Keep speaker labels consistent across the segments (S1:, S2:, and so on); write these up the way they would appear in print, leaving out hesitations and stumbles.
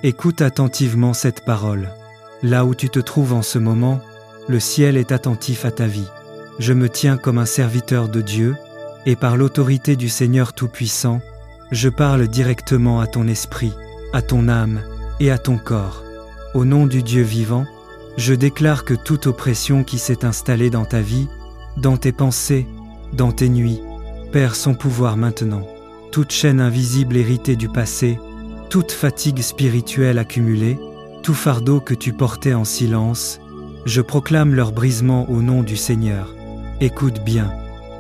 S1: Écoute attentivement cette parole. Là où tu te trouves en ce moment, le ciel est attentif à ta vie. Je me tiens comme un serviteur de Dieu, et par l'autorité du Seigneur Tout-Puissant, je parle directement à ton esprit, à ton âme et à ton corps. Au nom du Dieu vivant, je déclare que toute oppression qui s'est installée dans ta vie, dans tes pensées, dans tes nuits, perd son pouvoir maintenant. Toute chaîne invisible héritée du passé, toute fatigue spirituelle accumulée, tout fardeau que tu portais en silence, je proclame leur brisement au nom du Seigneur. Écoute bien,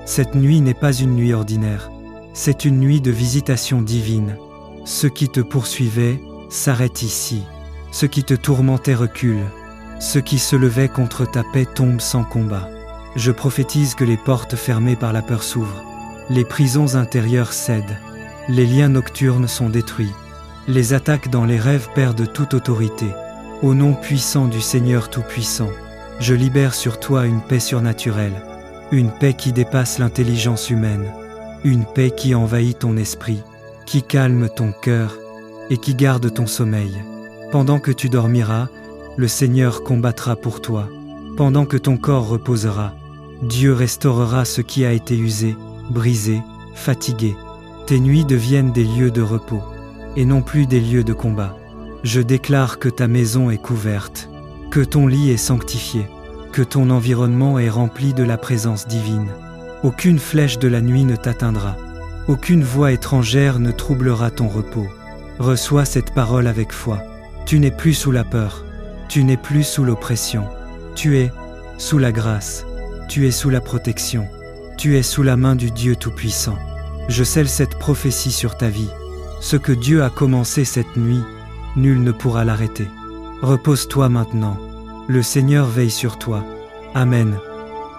S1: cette nuit n'est pas une nuit ordinaire, c'est une nuit de visitation divine. Ceux qui te poursuivaient s'arrêtent ici, ceux qui te tourmentaient reculent, ceux qui se levaient contre ta paix tombent sans combat. Je prophétise que les portes fermées par la peur s'ouvrent, les prisons intérieures cèdent, les liens nocturnes sont détruits, les attaques dans les rêves perdent toute autorité. Au nom puissant du Seigneur Tout-Puissant, je libère sur toi une paix surnaturelle, une paix qui dépasse l'intelligence humaine, une paix qui envahit ton esprit, qui calme ton cœur et qui garde ton sommeil. Pendant que tu dormiras, le Seigneur combattra pour toi. Pendant que ton corps reposera, Dieu restaurera ce qui a été usé, brisé, fatigué. Tes nuits deviennent des lieux de repos, et non plus des lieux de combat. Je déclare que ta maison est couverte, que ton lit est sanctifié, que ton environnement est rempli de la présence divine. Aucune flèche de la nuit ne t'atteindra, aucune voix étrangère ne troublera ton repos. Reçois cette parole avec foi. Tu n'es plus sous la peur, tu n'es plus sous l'oppression, tu es sous la grâce, tu es sous la protection, tu es sous la main du Dieu Tout-Puissant. Je scelle cette prophétie sur ta vie. Ce que Dieu a commencé cette nuit, nul ne pourra l'arrêter. Repose-toi maintenant. Le Seigneur veille sur toi. Amen.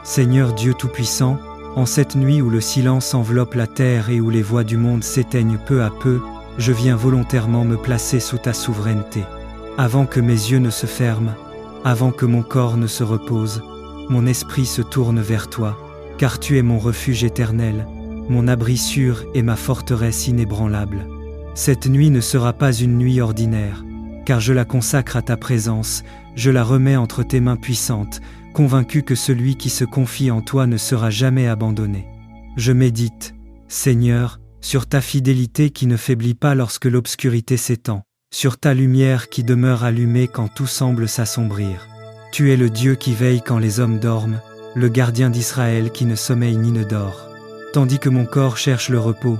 S1: Seigneur Dieu Tout-Puissant, en cette nuit où le silence enveloppe la terre et où les voix du monde s'éteignent peu à peu, je viens volontairement me placer sous ta souveraineté. Avant que mes yeux ne se ferment, avant que mon corps ne se repose, mon esprit se tourne vers toi, car tu es mon refuge éternel, mon abri sûr et ma forteresse inébranlable. Cette nuit ne sera pas une nuit ordinaire, car je la consacre à ta présence, je la remets entre tes mains puissantes, convaincu que celui qui se confie en toi ne sera jamais abandonné. Je médite, Seigneur, sur ta fidélité qui ne faiblit pas lorsque l'obscurité s'étend, sur ta lumière qui demeure allumée quand tout semble s'assombrir. Tu es le Dieu qui veille quand les hommes dorment, le gardien d'Israël qui ne sommeille ni ne dort. Tandis que mon corps cherche le repos,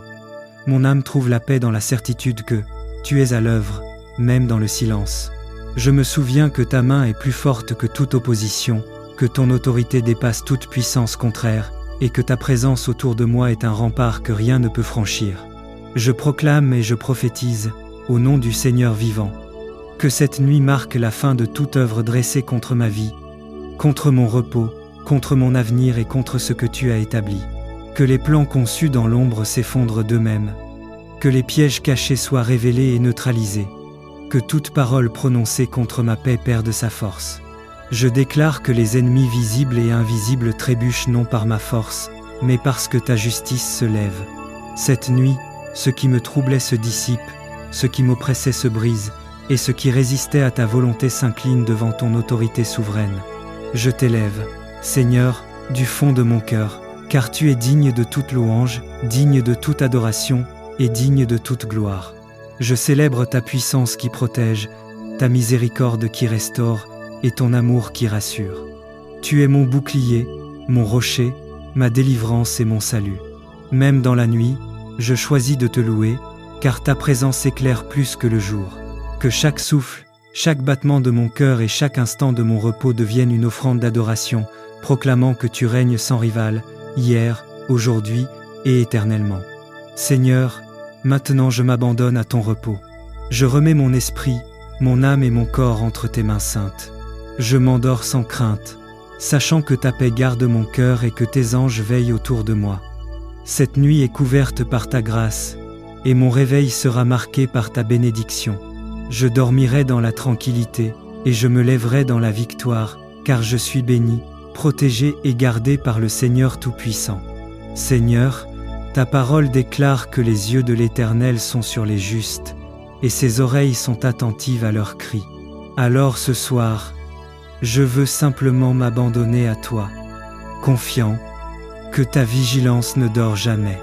S1: mon âme trouve la paix dans la certitude que tu es à l'œuvre, même dans le silence. Je me souviens que ta main est plus forte que toute opposition, que ton autorité dépasse toute puissance contraire, et que ta présence autour de moi est un rempart que rien ne peut franchir. Je proclame et je prophétise, au nom du Seigneur vivant, que cette nuit marque la fin de toute œuvre dressée contre ma vie, contre mon repos, contre mon avenir et contre ce que tu as établi. Que les plans conçus dans l'ombre s'effondrent d'eux-mêmes, que les pièges cachés soient révélés et neutralisés, que toute parole prononcée contre ma paix perde sa force. Je déclare que les ennemis visibles et invisibles trébuchent non par ma force, mais parce que ta justice se lève. Cette nuit, ce qui me troublait se dissipe, ce qui m'oppressait se brise, et ce qui résistait à ta volonté s'incline devant ton autorité souveraine. Je t'élève, Seigneur, du fond de mon cœur, car tu es digne de toute louange, digne de toute adoration, et digne de toute gloire. Je célèbre ta puissance qui protège, ta miséricorde qui restaure, et ton amour qui rassure. Tu es mon bouclier, mon rocher, ma délivrance et mon salut. Même dans la nuit, je choisis de te louer, car ta présence éclaire plus que le jour. Que chaque souffle, chaque battement de mon cœur et chaque instant de mon repos deviennent une offrande d'adoration, proclamant que tu règnes sans rival, hier, aujourd'hui et éternellement. Seigneur, maintenant je m'abandonne à ton repos. Je remets mon esprit, mon âme et mon corps entre tes mains saintes. Je m'endors sans crainte, sachant que ta paix garde mon cœur et que tes anges veillent autour de moi. Cette nuit est couverte par ta grâce, et mon réveil sera marqué par ta bénédiction. Je dormirai dans la tranquillité, et je me lèverai dans la victoire, car je suis béni, protégé et gardé par le Seigneur Tout-Puissant. Seigneur, ta parole déclare que les yeux de l'Éternel sont sur les justes, et ses oreilles sont attentives à leurs cris. Alors ce soir, je veux simplement m'abandonner à toi, confiant que ta vigilance ne dort jamais.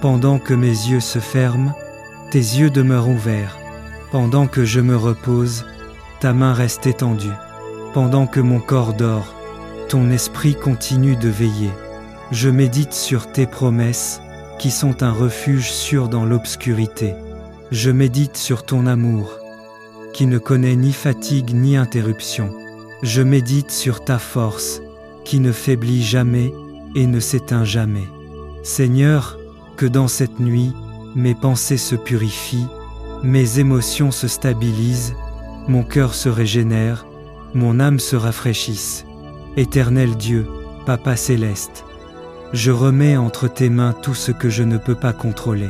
S1: Pendant que mes yeux se ferment, tes yeux demeurent ouverts. Pendant que je me repose, ta main reste étendue. Pendant que mon corps dort, ton esprit continue de veiller. Je médite sur tes promesses, qui sont un refuge sûr dans l'obscurité. Je médite sur ton amour, qui ne connaît ni fatigue ni interruption. Je médite sur ta force, qui ne faiblit jamais et ne s'éteint jamais. Seigneur, que dans cette nuit, mes pensées se purifient, mes émotions se stabilisent, mon cœur se régénère, mon âme se rafraîchisse. Éternel Dieu, Papa céleste, je remets entre tes mains tout ce que je ne peux pas contrôler.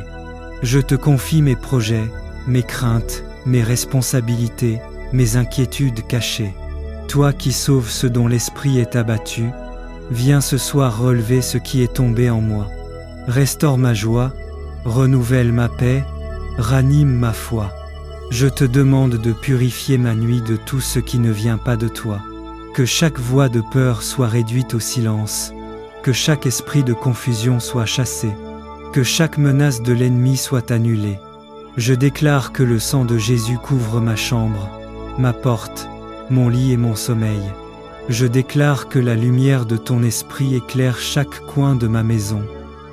S1: Je te confie mes projets, mes craintes, mes responsabilités, mes inquiétudes cachées. Toi qui sauves ce dont l'esprit est abattu, viens ce soir relever ce qui est tombé en moi. Restaure ma joie, renouvelle ma paix, ranime ma foi. Je te demande de purifier ma nuit de tout ce qui ne vient pas de toi. Que chaque voix de peur soit réduite au silence, que chaque esprit de confusion soit chassé, que chaque menace de l'ennemi soit annulée. Je déclare que le sang de Jésus couvre ma chambre, ma porte, mon lit et mon sommeil. Je déclare que la lumière de ton esprit éclaire chaque coin de ma maison.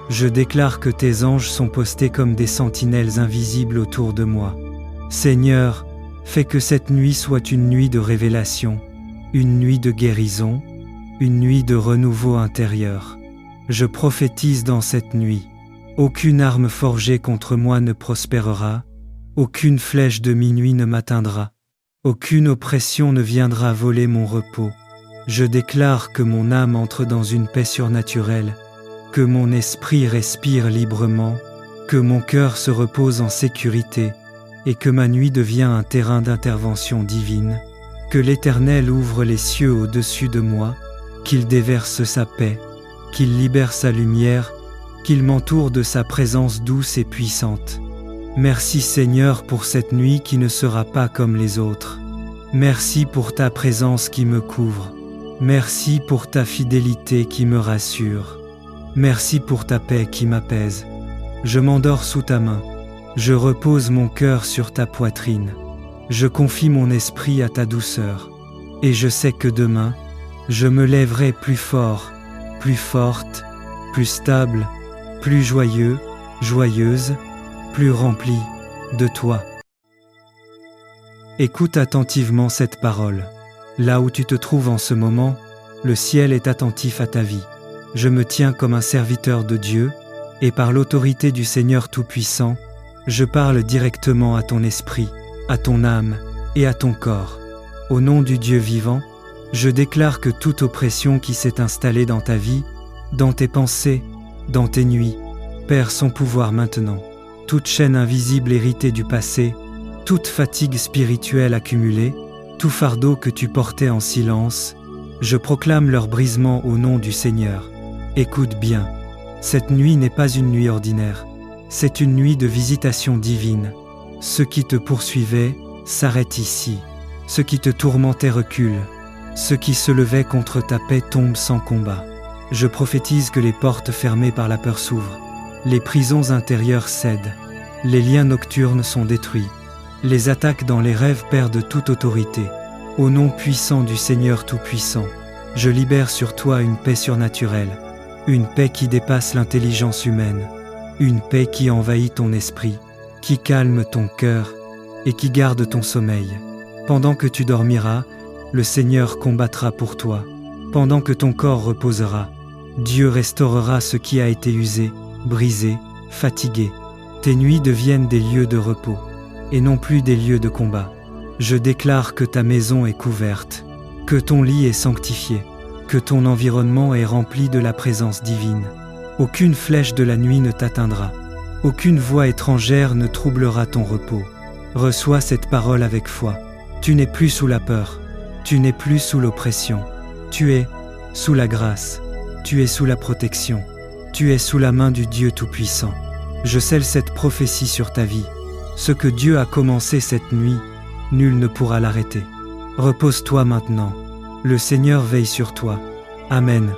S1: Je déclare que tes anges sont postés comme des sentinelles invisibles autour de moi. Seigneur, fais que cette nuit soit une nuit de révélation, une nuit de guérison, une nuit de renouveau intérieur. Je prophétise dans cette nuit. Aucune arme forgée contre moi ne prospérera, aucune flèche de minuit ne m'atteindra, aucune oppression ne viendra voler mon repos. Je déclare que mon âme entre dans une paix surnaturelle, que mon esprit respire librement, que mon cœur se repose en sécurité et que ma nuit devient un terrain d'intervention divine, que l'Éternel ouvre les cieux au-dessus de moi, qu'il déverse sa paix, qu'il libère sa lumière, qu'il m'entoure de sa présence douce et puissante. Merci Seigneur pour cette nuit qui ne sera pas comme les autres. Merci pour ta présence qui me couvre. Merci pour ta fidélité qui me rassure. Merci pour ta paix qui m'apaise. Je m'endors sous ta main. Je repose mon cœur sur ta poitrine. Je confie mon esprit à ta douceur. Et je sais que demain, je me lèverai plus fort, plus forte, plus stable, plus joyeux, joyeuse, plus rempli de toi. Écoute attentivement cette parole. Là où tu te trouves en ce moment, le ciel est attentif à ta vie. Je me tiens comme un serviteur de Dieu, et par l'autorité du Seigneur Tout-Puissant, je parle directement à ton esprit, à ton âme et à ton corps. Au nom du Dieu vivant, je déclare que toute oppression qui s'est installée dans ta vie, dans tes pensées, dans tes nuits, perd son pouvoir maintenant. Toute chaîne invisible héritée du passé, toute fatigue spirituelle accumulée, tout fardeau que tu portais en silence, je proclame leur brisement au nom du Seigneur. Écoute bien, cette nuit n'est pas une nuit ordinaire, c'est une nuit de visitation divine. Ceux qui te poursuivaient s'arrêtent ici, ceux qui te tourmentaient reculent, ceux qui se levaient contre ta paix tombent sans combat. Je prophétise que les portes fermées par la peur s'ouvrent, les prisons intérieures cèdent, les liens nocturnes sont détruits, les attaques dans les rêves perdent toute autorité. Au nom puissant du Seigneur Tout-Puissant, je libère sur toi une paix surnaturelle, une paix qui dépasse l'intelligence humaine, une paix qui envahit ton esprit, qui calme ton cœur et qui garde ton sommeil. Pendant que tu dormiras, le Seigneur combattra pour toi. Pendant que ton corps reposera, Dieu restaurera ce qui a été usé, brisé, fatigué. Tes nuits deviennent des lieux de repos, et non plus des lieux de combat. Je déclare que ta maison est couverte, que ton lit est sanctifié, que ton environnement est rempli de la présence divine. Aucune flèche de la nuit ne t'atteindra, aucune voix étrangère ne troublera ton repos. Reçois cette parole avec foi. Tu n'es plus sous la peur, tu n'es plus sous l'oppression, tu es sous la grâce, tu es sous la protection, tu es sous la main du Dieu Tout-Puissant. Je scelle cette prophétie sur ta vie. Ce que Dieu a commencé cette nuit, nul ne pourra l'arrêter. Repose-toi maintenant. Le Seigneur veille sur toi. Amen.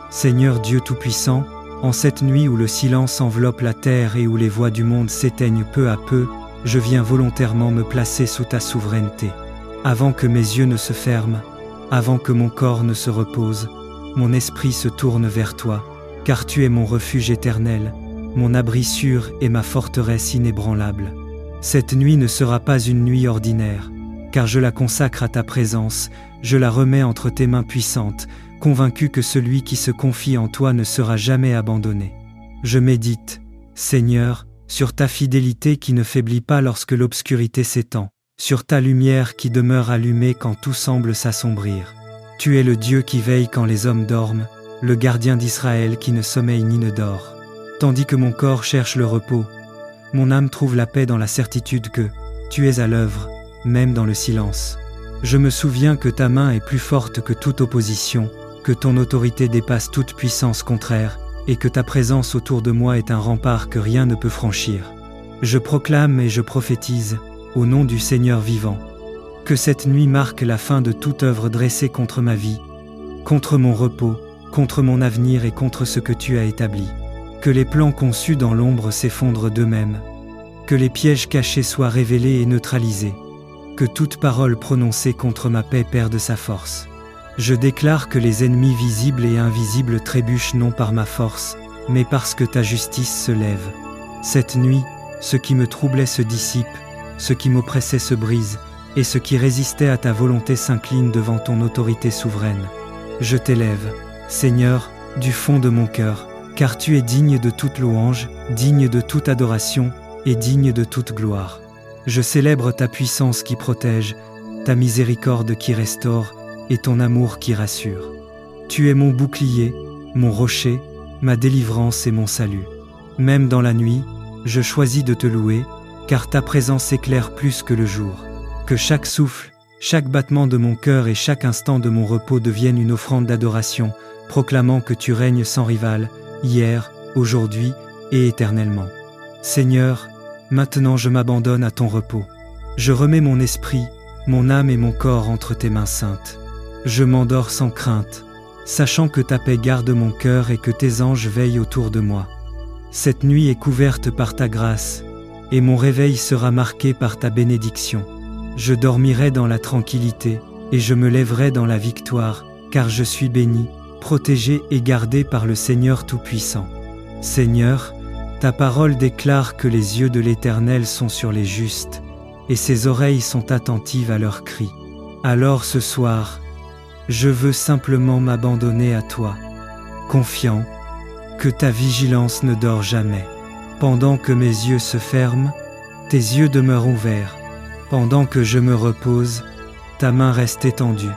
S1: Seigneur Dieu Tout-Puissant, en cette nuit où le silence enveloppe la terre et où les voix du monde s'éteignent peu à peu, je viens volontairement me placer sous ta souveraineté. Avant que mes yeux ne se ferment, avant que mon corps ne se repose, mon esprit se tourne vers toi, car tu es mon refuge éternel, mon abri sûr et ma forteresse inébranlable. Cette nuit ne sera pas une nuit ordinaire, car je la consacre à ta présence, je la remets entre tes mains puissantes, convaincu que celui qui se confie en toi ne sera jamais abandonné. Je médite, Seigneur, sur ta fidélité qui ne faiblit pas lorsque l'obscurité s'étend, sur ta lumière qui demeure allumée quand tout semble s'assombrir. Tu es le Dieu qui veille quand les hommes dorment, le gardien d'Israël qui ne sommeille ni ne dort. Tandis que mon corps cherche le repos, mon âme trouve la paix dans la certitude que tu es à l'œuvre, même dans le silence. Je me souviens que ta main est plus forte que toute opposition, que ton autorité dépasse toute puissance contraire, et que ta présence autour de moi est un rempart que rien ne peut franchir. Je proclame et je prophétise, au nom du Seigneur vivant, que cette nuit marque la fin de toute œuvre dressée contre ma vie, contre mon repos, contre mon avenir et contre ce que tu as établi. Que les plans conçus dans l'ombre s'effondrent d'eux-mêmes, que les pièges cachés soient révélés et neutralisés, que toute parole prononcée contre ma paix perde sa force. Je déclare que les ennemis visibles et invisibles trébuchent non par ma force, mais parce que ta justice se lève. Cette nuit, ce qui me troublait se dissipe, ce qui m'oppressait se brise, et ce qui résistait à ta volonté s'incline devant ton autorité souveraine. Je t'élève, Seigneur, du fond de mon cœur, car tu es digne de toute louange, digne de toute adoration, et digne de toute gloire. Je célèbre ta puissance qui protège, ta miséricorde qui restaure, et ton amour qui rassure. Tu es mon bouclier, mon rocher, ma délivrance et mon salut. Même dans la nuit, je choisis de te louer, car ta présence éclaire plus que le jour. Que chaque souffle, chaque battement de mon cœur et chaque instant de mon repos deviennent une offrande d'adoration, proclamant que tu règnes sans rival, hier, aujourd'hui et éternellement. Seigneur, maintenant je m'abandonne à ton repos. Je remets mon esprit, mon âme et mon corps entre tes mains saintes. Je m'endors sans crainte, sachant que ta paix garde mon cœur et que tes anges veillent autour de moi. Cette nuit est couverte par ta grâce, et mon réveil sera marqué par ta bénédiction. Je dormirai dans la tranquillité, et je me lèverai dans la victoire, car je suis béni, protégé et gardé par le Seigneur Tout-Puissant. Seigneur, ta parole déclare que les yeux de l'Éternel sont sur les justes, et ses oreilles sont attentives à leurs cris. Alors ce soir, je veux simplement m'abandonner à toi, confiant que ta vigilance ne dort jamais. Pendant que mes yeux se ferment, tes yeux demeurent ouverts. Pendant que je me repose, ta main reste étendue.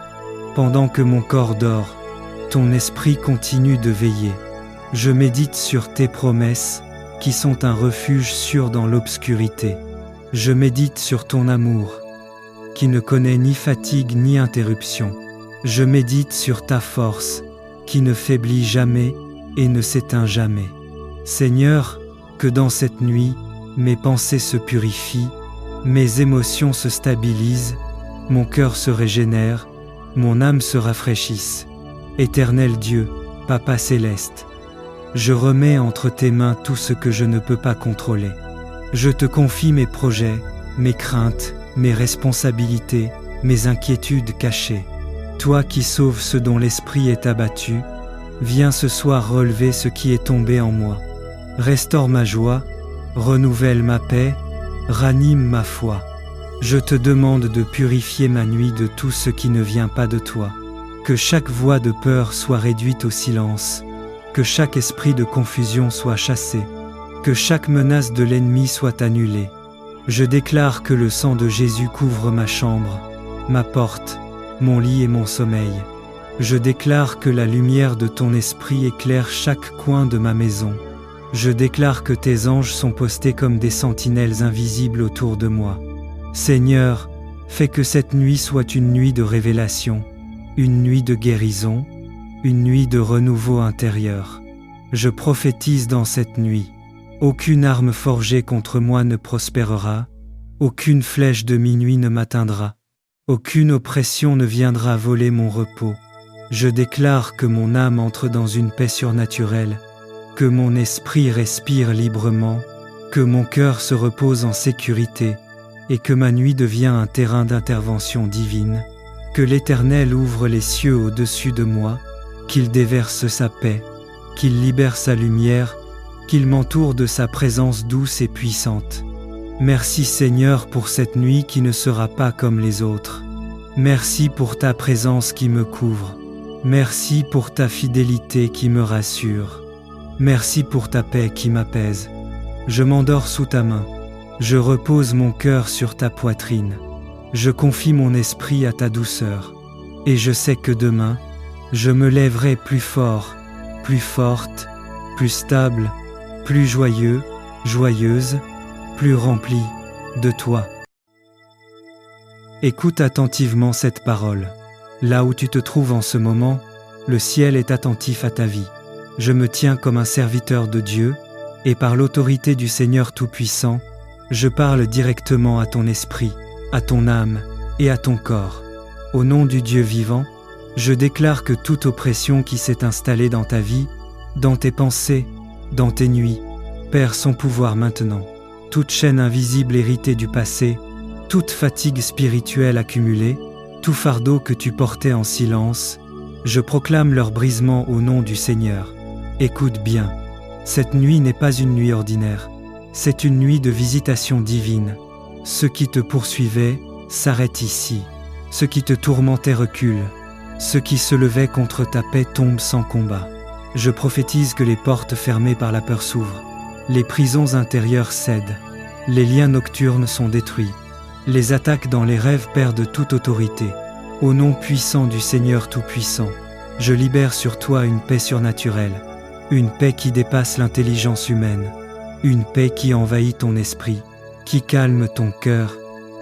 S1: Pendant que mon corps dort, ton esprit continue de veiller. Je médite sur tes promesses, qui sont un refuge sûr dans l'obscurité. Je médite sur ton amour, qui ne connaît ni fatigue ni interruption. Je médite sur ta force, qui ne faiblit jamais et ne s'éteint jamais. Seigneur, que dans cette nuit, mes pensées se purifient, mes émotions se stabilisent, mon cœur se régénère, mon âme se rafraîchisse. Éternel Dieu, Papa céleste, je remets entre tes mains tout ce que je ne peux pas contrôler. Je te confie mes projets, mes craintes, mes responsabilités, mes inquiétudes cachées. Toi qui sauves ce dont l'esprit est abattu, viens ce soir relever ce qui est tombé en moi. Restaure ma joie, renouvelle ma paix, ranime ma foi. Je te demande de purifier ma nuit de tout ce qui ne vient pas de toi. Que chaque voix de peur soit réduite au silence, que chaque esprit de confusion soit chassé, que chaque menace de l'ennemi soit annulée. Je déclare que le sang de Jésus couvre ma chambre, ma porte, mon lit et mon sommeil. Je déclare que la lumière de ton esprit éclaire chaque coin de ma maison. Je déclare que tes anges sont postés comme des sentinelles invisibles autour de moi. Seigneur, fais que cette nuit soit une nuit de révélation, une nuit de guérison, une nuit de renouveau intérieur. Je prophétise dans cette nuit. Aucune arme forgée contre moi ne prospérera, Aucune flèche de minuit ne m'atteindra. Aucune oppression ne viendra voler mon repos. Je déclare que mon âme entre dans une paix surnaturelle, que mon esprit respire librement, que mon cœur se repose en sécurité, et que ma nuit devient un terrain d'intervention divine, que l'Éternel ouvre les cieux au-dessus de moi, qu'il déverse sa paix, qu'il libère sa lumière, qu'il m'entoure de sa présence douce et puissante. Merci Seigneur pour cette nuit qui ne sera pas comme les autres. Merci pour ta présence qui me couvre. Merci pour ta fidélité qui me rassure. Merci pour ta paix qui m'apaise. Je m'endors sous ta main. Je repose mon cœur sur ta poitrine. Je confie mon esprit à ta douceur. Et je sais que demain, je me lèverai plus fort, plus forte, plus stable, plus joyeux, joyeuse, plus rempli de toi. Écoute attentivement cette parole. Là où tu te trouves en ce moment, le ciel est attentif à ta vie. Je me tiens comme un serviteur de Dieu, et par l'autorité du Seigneur Tout-Puissant, je parle directement à ton esprit, à ton âme et à ton corps. Au nom du Dieu vivant, je déclare que toute oppression qui s'est installée dans ta vie, dans tes pensées, dans tes nuits, perd son pouvoir maintenant. Toute chaîne invisible héritée du passé, toute fatigue spirituelle accumulée, tout fardeau que tu portais en silence, je proclame leur brisement au nom du Seigneur. Écoute bien, cette nuit n'est pas une nuit ordinaire, c'est une nuit de visitation divine. Ce qui te poursuivait s'arrête ici, ce qui te tourmentait recule, ce qui se levait contre ta paix tombe sans combat. Je prophétise que les portes fermées par la peur s'ouvrent, les prisons intérieures cèdent, les liens nocturnes sont détruits, les attaques dans les rêves perdent toute autorité. Au nom puissant du Seigneur Tout-Puissant, je libère sur toi une paix surnaturelle, une paix qui dépasse l'intelligence humaine, une paix qui envahit ton esprit, qui calme ton cœur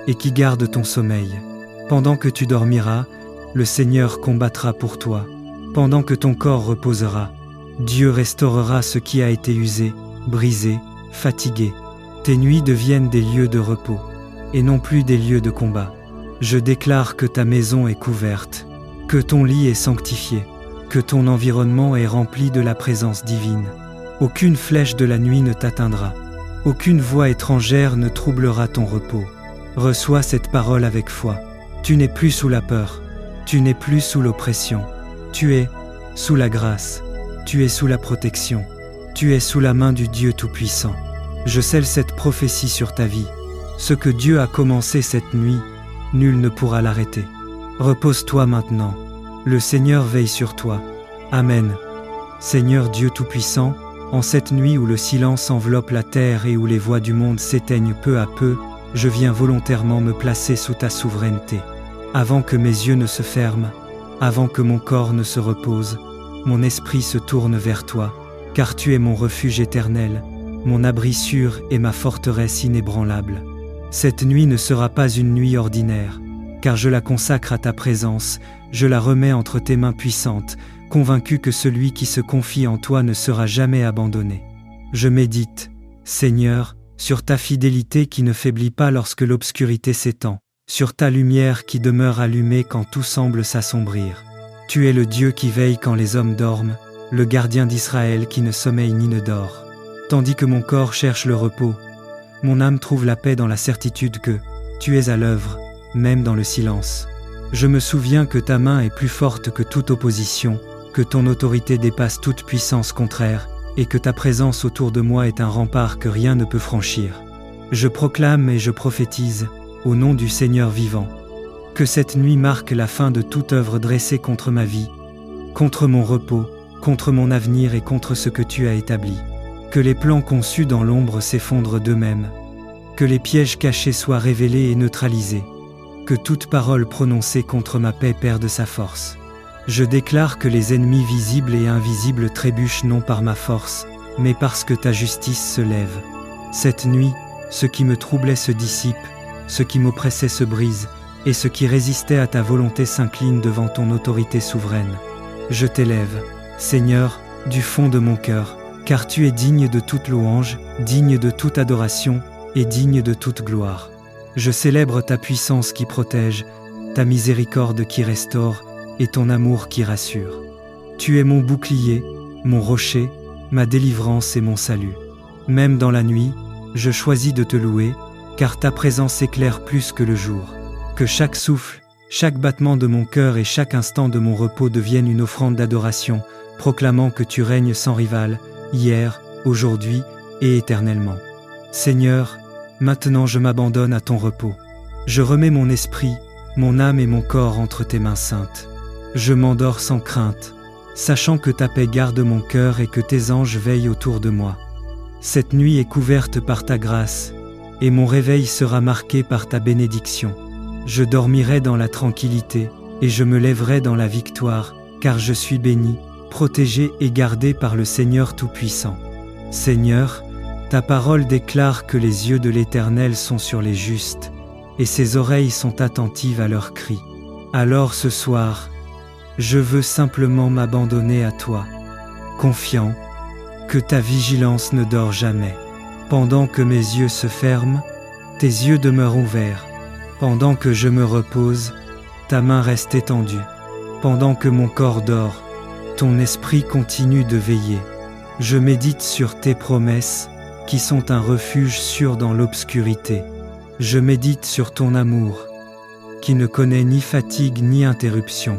S1: et qui garde ton sommeil. Pendant que tu dormiras, le Seigneur combattra pour toi. Pendant que ton corps reposera, Dieu restaurera ce qui a été usé, brisé, fatigué. Tes nuits deviennent des lieux de repos, et non plus des lieux de combat. Je déclare que ta maison est couverte, que ton lit est sanctifié, que ton environnement est rempli de la présence divine. Aucune flèche de la nuit ne t'atteindra, aucune voix étrangère ne troublera ton repos. Reçois cette parole avec foi. Tu n'es plus sous la peur, tu n'es plus sous l'oppression, tu es sous la grâce, tu es sous la protection, tu es sous la main du Dieu Tout-Puissant. Je scelle cette prophétie sur ta vie. Ce que Dieu a commencé cette nuit, nul ne pourra l'arrêter. Repose-toi maintenant. Le Seigneur veille sur toi. Amen. Seigneur Dieu Tout-Puissant, en cette nuit où le silence enveloppe la terre et où les voix du monde s'éteignent peu à peu, je viens volontairement me placer sous ta souveraineté. Avant que mes yeux ne se ferment, avant que mon corps ne se repose, mon esprit se tourne vers toi, car tu es mon refuge éternel, mon abri sûr et ma forteresse inébranlable. Cette nuit ne sera pas une nuit ordinaire, car je la consacre à ta présence, je la remets entre tes mains puissantes, convaincu que celui qui se confie en toi ne sera jamais abandonné. Je médite, Seigneur, sur ta fidélité qui ne faiblit pas lorsque l'obscurité s'étend, sur ta lumière qui demeure allumée quand tout semble s'assombrir. Tu es le Dieu qui veille quand les hommes dorment, le gardien d'Israël qui ne sommeille ni ne dort. Tandis que mon corps cherche le repos, mon âme trouve la paix dans la certitude que tu es à l'œuvre, même dans le silence. Je me souviens que ta main est plus forte que toute opposition, que ton autorité dépasse toute puissance contraire, et que ta présence autour de moi est un rempart que rien ne peut franchir. Je proclame et je prophétise, au nom du Seigneur vivant, que cette nuit marque la fin de toute œuvre dressée contre ma vie, contre mon repos, contre mon avenir et contre ce que tu as établi. Que les plans conçus dans l'ombre s'effondrent d'eux-mêmes, que les pièges cachés soient révélés et neutralisés, que toute parole prononcée contre ma paix perde sa force. Je déclare que les ennemis visibles et invisibles trébuchent non par ma force, mais parce que ta justice se lève. Cette nuit, ce qui me troublait se dissipe, ce qui m'oppressait se brise, et ce qui résistait à ta volonté s'incline devant ton autorité souveraine. Je t'élève, Seigneur, du fond de mon cœur, car tu es digne de toute louange, digne de toute adoration, et digne de toute gloire. Je célèbre ta puissance qui protège, ta miséricorde qui restaure et ton amour qui rassure. Tu es mon bouclier, mon rocher, ma délivrance et mon salut. Même dans la nuit, je choisis de te louer, car ta présence éclaire plus que le jour. Que chaque souffle, chaque battement de mon cœur et chaque instant de mon repos deviennent une offrande d'adoration, proclamant que tu règnes sans rival, hier, aujourd'hui et éternellement. Seigneur, maintenant je m'abandonne à ton repos. Je remets mon esprit, mon âme et mon corps entre tes mains saintes. Je m'endors sans crainte, sachant que ta paix garde mon cœur et que tes anges veillent autour de moi. Cette nuit est couverte par ta grâce, et mon réveil sera marqué par ta bénédiction. Je dormirai dans la tranquillité, et je me lèverai dans la victoire, car je suis béni, protégé et gardé par le Seigneur Tout-Puissant. Seigneur, ta parole déclare que les yeux de l'Éternel sont sur les justes, et ses oreilles sont attentives à leurs cris. Alors ce soir, je veux simplement m'abandonner à toi, confiant que ta vigilance ne dort jamais. Pendant que mes yeux se ferment, tes yeux demeurent ouverts. Pendant que je me repose, ta main reste étendue. Pendant que mon corps dort, ton esprit continue de veiller. Je médite sur tes promesses, qui sont un refuge sûr dans l'obscurité. Je médite sur ton amour, qui ne connaît ni fatigue ni interruption.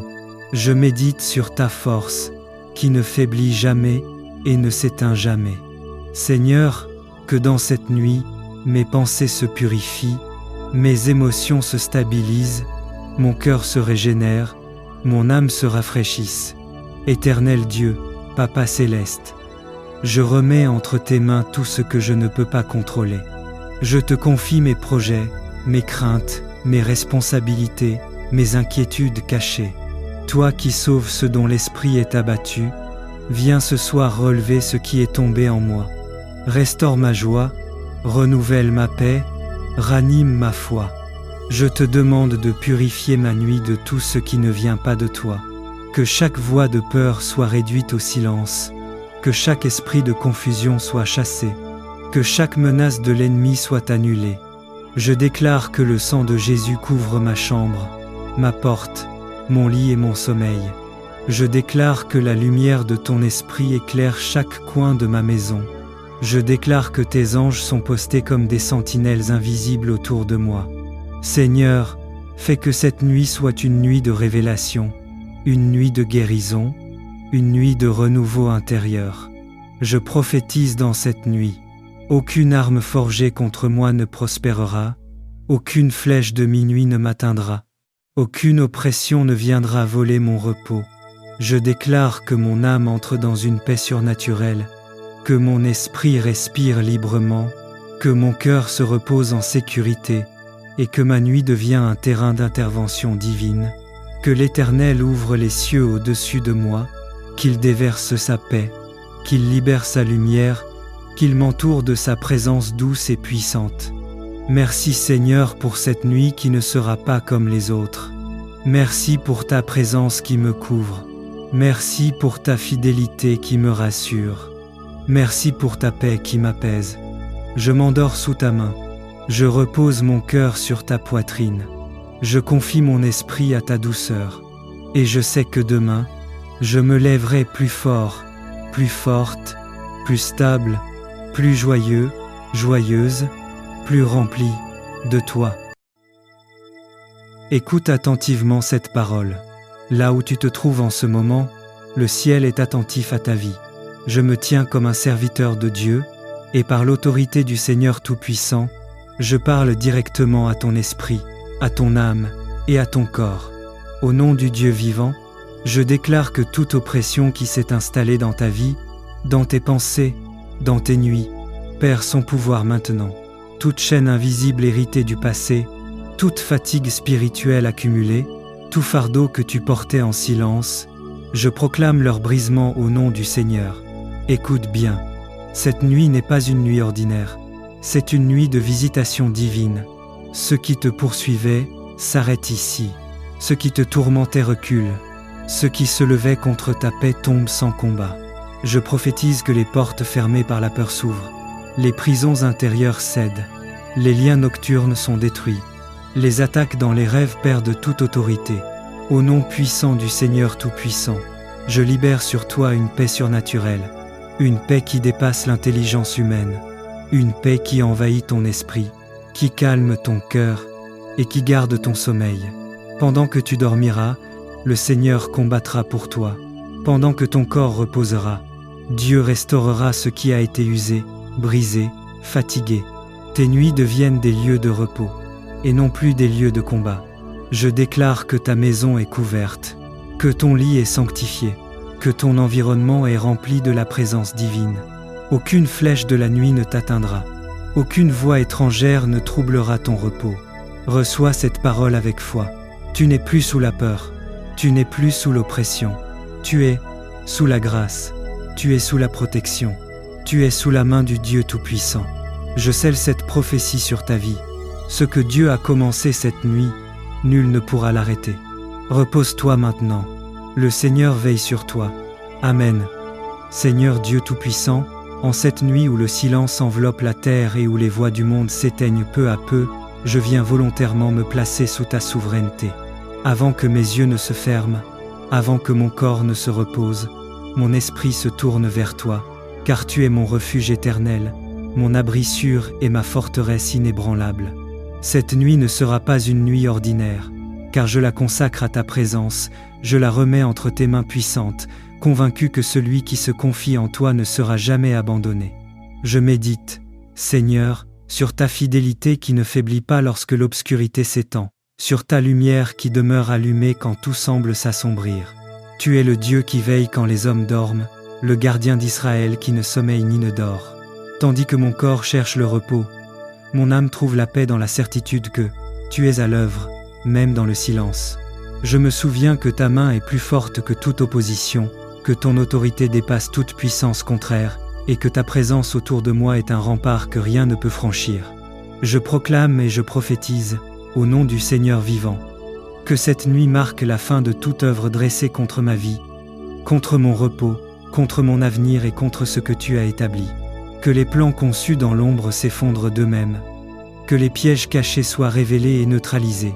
S1: Je médite sur ta force, qui ne faiblit jamais et ne s'éteint jamais. Seigneur, que dans cette nuit, mes pensées se purifient, mes émotions se stabilisent, mon cœur se régénère, mon âme se rafraîchisse. Éternel Dieu, Papa céleste, je remets entre tes mains tout ce que je ne peux pas contrôler. Je te confie mes projets, mes craintes, mes responsabilités, mes inquiétudes cachées. Toi qui sauves ce dont l'esprit est abattu, viens ce soir relever ce qui est tombé en moi. Restaure ma joie, renouvelle ma paix, ranime ma foi. Je te demande de purifier ma nuit de tout ce qui ne vient pas de toi. Que chaque voix de peur soit réduite au silence, que chaque esprit de confusion soit chassé, que chaque menace de l'ennemi soit annulée. Je déclare que le sang de Jésus couvre ma chambre, ma porte, mon lit et mon sommeil. Je déclare que la lumière de ton esprit éclaire chaque coin de ma maison. Je déclare que tes anges sont postés comme des sentinelles invisibles autour de moi. Seigneur, fais que cette nuit soit une nuit de révélation, une nuit de guérison, une nuit de renouveau intérieur. Je prophétise dans cette nuit. Aucune arme forgée contre moi ne prospérera, aucune flèche de minuit ne m'atteindra, aucune oppression ne viendra voler mon repos. Je déclare que mon âme entre dans une paix surnaturelle, que mon esprit respire librement, que mon cœur se repose en sécurité, et que ma nuit devient un terrain d'intervention divine, que l'Éternel ouvre les cieux au-dessus de moi, qu'il déverse sa paix, qu'il libère sa lumière, qu'il m'entoure de sa présence douce et puissante. Merci Seigneur pour cette nuit qui ne sera pas comme les autres. Merci pour ta présence qui me couvre. Merci pour ta fidélité qui me rassure. Merci pour ta paix qui m'apaise. Je m'endors sous ta main. Je repose mon cœur sur ta poitrine. Je confie mon esprit à ta douceur. Et je sais que demain, je me lèverai plus fort, plus forte, plus stable, plus joyeux, joyeuse, plus rempli de toi. Écoute attentivement cette parole. Là où tu te trouves en ce moment, le ciel est attentif à ta vie. Je me tiens comme un serviteur de Dieu, et par l'autorité du Seigneur Tout-Puissant, je parle directement à ton esprit, à ton âme et à ton corps. Au nom du Dieu vivant, je déclare que toute oppression qui s'est installée dans ta vie, dans tes pensées, dans tes nuits, perd son pouvoir maintenant. Toute chaîne invisible héritée du passé, toute fatigue spirituelle accumulée, tout fardeau que tu portais en silence, je proclame leur brisement au nom du Seigneur. Écoute bien, cette nuit n'est pas une nuit ordinaire, c'est une nuit de visitation divine. Ce qui te poursuivait s'arrête ici, ce qui te tourmentait recule, ce qui se levait contre ta paix tombe sans combat. Je prophétise que les portes fermées par la peur s'ouvrent, les prisons intérieures cèdent, Les liens nocturnes sont détruits. Les attaques dans les rêves perdent toute autorité. Au nom puissant du Seigneur Tout-Puissant, je libère sur toi une paix surnaturelle, une paix qui dépasse l'intelligence humaine, une paix qui envahit ton esprit, qui calme ton cœur et qui garde ton sommeil. Pendant que tu dormiras, le Seigneur combattra pour toi. Pendant que ton corps reposera, Dieu restaurera ce qui a été usé, brisé, fatigué. Tes nuits deviennent des lieux de repos, et non plus des lieux de combat. Je déclare que ta maison est couverte, que ton lit est sanctifié, que ton environnement est rempli de la présence divine. Aucune flèche de la nuit ne t'atteindra, aucune voix étrangère ne troublera ton repos. Reçois cette parole avec foi. Tu n'es plus sous la peur, tu n'es plus sous l'oppression, tu es sous la grâce, tu es sous la protection, tu es sous la main du Dieu Tout-Puissant. Je scelle cette prophétie sur ta vie. Ce que Dieu a commencé cette nuit, nul ne pourra l'arrêter. Repose-toi maintenant. Le Seigneur veille sur toi. Amen. Seigneur Dieu Tout-Puissant, en cette nuit où le silence enveloppe la terre et où les voix du monde s'éteignent peu à peu, je viens volontairement me placer sous ta souveraineté. Avant que mes yeux ne se ferment, avant que mon corps ne se repose, mon esprit se tourne vers toi, car tu es mon refuge éternel, mon abri sûr et ma forteresse inébranlable. Cette nuit ne sera pas une nuit ordinaire, car je la consacre à ta présence, je la remets entre tes mains puissantes, convaincu que celui qui se confie en toi ne sera jamais abandonné. Je médite, Seigneur, sur ta fidélité qui ne faiblit pas lorsque l'obscurité s'étend, sur ta lumière qui demeure allumée quand tout semble s'assombrir. Tu es le Dieu qui veille quand les hommes dorment, le gardien d'Israël qui ne sommeille ni ne dort. Tandis que mon corps cherche le repos, mon âme trouve la paix dans la certitude que tu es à l'œuvre, même dans le silence. Je me souviens que ta main est plus forte que toute opposition, que ton autorité dépasse toute puissance contraire, et que ta présence autour de moi est un rempart que rien ne peut franchir. Je proclame et je prophétise, au nom du Seigneur vivant, que cette nuit marque la fin de toute œuvre dressée contre ma vie, contre mon repos, contre mon avenir et contre ce que tu as établi. Que les plans conçus dans l'ombre s'effondrent d'eux-mêmes, que les pièges cachés soient révélés et neutralisés,